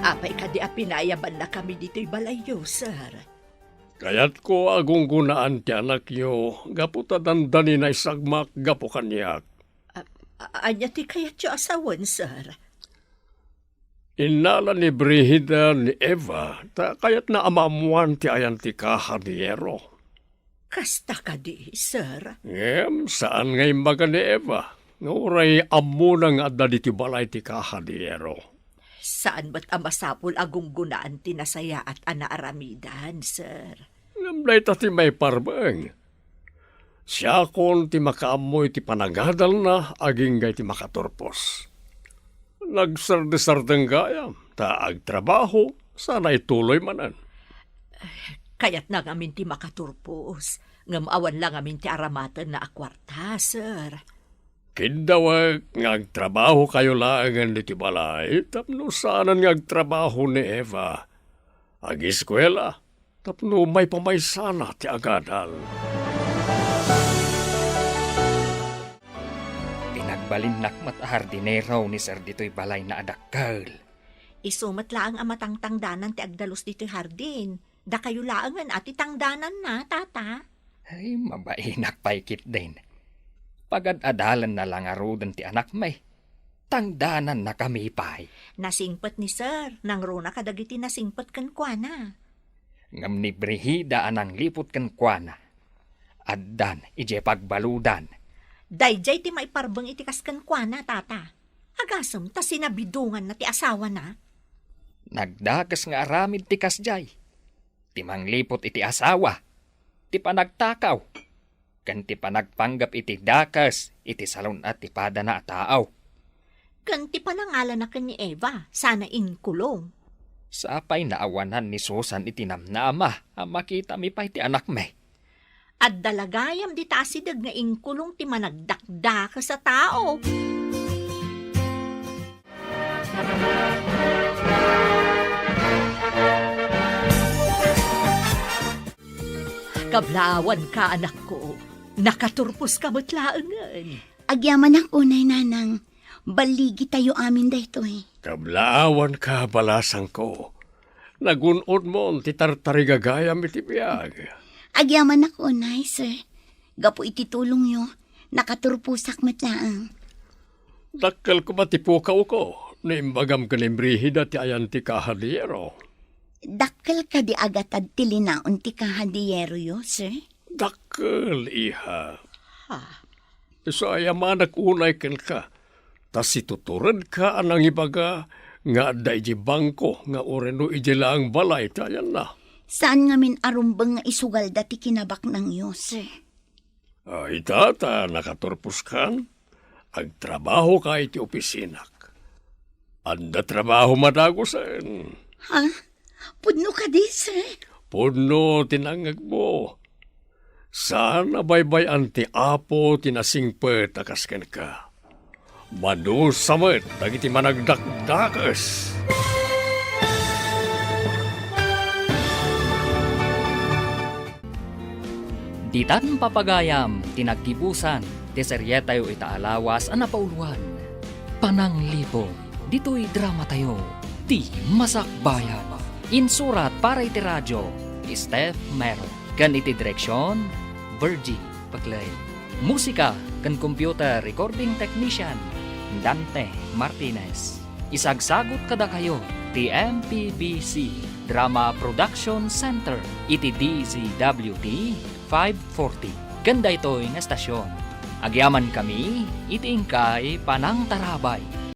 [SPEAKER 9] Apay ka di apinayaban na kami dito'y balayo, sir.
[SPEAKER 3] Kaya't ko agunggunaan ti anak yo. Gapu ta dandani na isagmak gapu kanyak.
[SPEAKER 9] Anya ti kayat yo asawan, sir.
[SPEAKER 3] Inala ni Brihida ni Eva, ta kaya't na amamuan ti ayan ti kahaniero.
[SPEAKER 9] Kasta ka di, sir.
[SPEAKER 3] Saan ngay maga ni Eva? Nguray amo na nga da diti balay ti kahaniero.
[SPEAKER 9] Saan ba't amasapul agong gunaan tinasaya at anaaramidan, sir?
[SPEAKER 3] Ngamlay ta ti may parbeng. Siya kon ti makaamoy ti panagadal na, aging gay ti makaturpos. Nagsardesardeng gaya, ta agtrabaho, sana ituloy manan.
[SPEAKER 9] Kaya't na ngamin ti makaturpos. Ngamawan lang ngamin ti aramatan na akwarta, sir.
[SPEAKER 3] Kindawag ngagtrabaho kayo laangan ni ti balay, tapno saanan ngagtrabaho ni Eva. Ag-eskwela, tapno may pamaysana ti agadal.
[SPEAKER 2] Pinagbalinnak mat hardinero ni Sir dito'y balay na adakkel.
[SPEAKER 5] Isumat laang amatangtangdanan ti agdalos dito'y hardin. Da kayo laangan at itangdanan na, tata.
[SPEAKER 2] Ay, mabainak paikit din. Pagad-adalan na lang arudan ti anak may. Tangdanan na kami pay.
[SPEAKER 5] Nasingpet ni sir, nang runa kadagiti nasingpet kan kuana.
[SPEAKER 2] Ngam ni Brihida anang lipot kan kuana. Addan, ije pagbaludan.
[SPEAKER 5] Dayjay ti maiparbang itikas kan kuana, tata. Agasem, ta sinabidungan na ti asawa na.
[SPEAKER 2] Nagdakas nga aramid ti kasjay. Timang lipot iti asawa. Ti panagtakaw. Kan ti panagpanggap iti dakas, iti salon at ti pada na taaw.
[SPEAKER 5] Ganti pa nangalan na kan ni Eva, sana inkulong.
[SPEAKER 2] Sapay naawanan ni Susan iti namnama, ang makita mi pa iti anak me.
[SPEAKER 5] At dalagayam di tasidag nga inkulong ti managdakdaka sa tao.
[SPEAKER 9] Kablawan ka, anak ko. Nakaturpos ka matlaangan.
[SPEAKER 7] Agyaman ako, nay nanang. Baligi tayo amin dayto eh.
[SPEAKER 3] Kablaawan ka balasang ko. Nagunod mo ti tartarigagayam iti biyag.
[SPEAKER 7] Agyaman ako, nay, sir. Gapo iti tulong yo. Nakaturpusak matlaang.
[SPEAKER 3] Dakkel ko matipukaw ko. Naimbagam ka ni Brihida ti ayan ti kahadiyero.
[SPEAKER 7] Dakkel ka di agatad tilinaon ti kahadiyero yo, sir.
[SPEAKER 3] Dakkel, iha.
[SPEAKER 9] Ha?
[SPEAKER 3] So ayamanak unay ken ka. Tas situturan ka anang ibaga nga da iji bangko nga oreno iji laang balay tayan na.
[SPEAKER 7] Saan nga min arumbang nga isugal dati kinabak ng iyo, sir?
[SPEAKER 3] Ay tata, nakaturpos kan. Agtrabaho ka iti opisinak. Anda trabaho madagosan.
[SPEAKER 7] Ha? Pudno ka di, sir?
[SPEAKER 3] Puno tinangag mo. Sana baybay anti apo tinasingpet akasken ka. Manu samet dagiti managdakdakas.
[SPEAKER 2] Ditan papagayam, tinagkibusan, ti serye tayo itaalawas ang napauluan. Pananglipo, dito'y drama tayo, ti masakbayan. Insurat para iti radyo, Steph Mero. Kan iti direksyon, Virgie Paglay. Musika, kan computer recording technician, Dante Martinez. Isagsagot kada kayo, ti MPBC Drama Production Center, iti DZWT 540. Ganda ito'y nga estasyon. Agyaman kami, iti ingkay panang tarabay.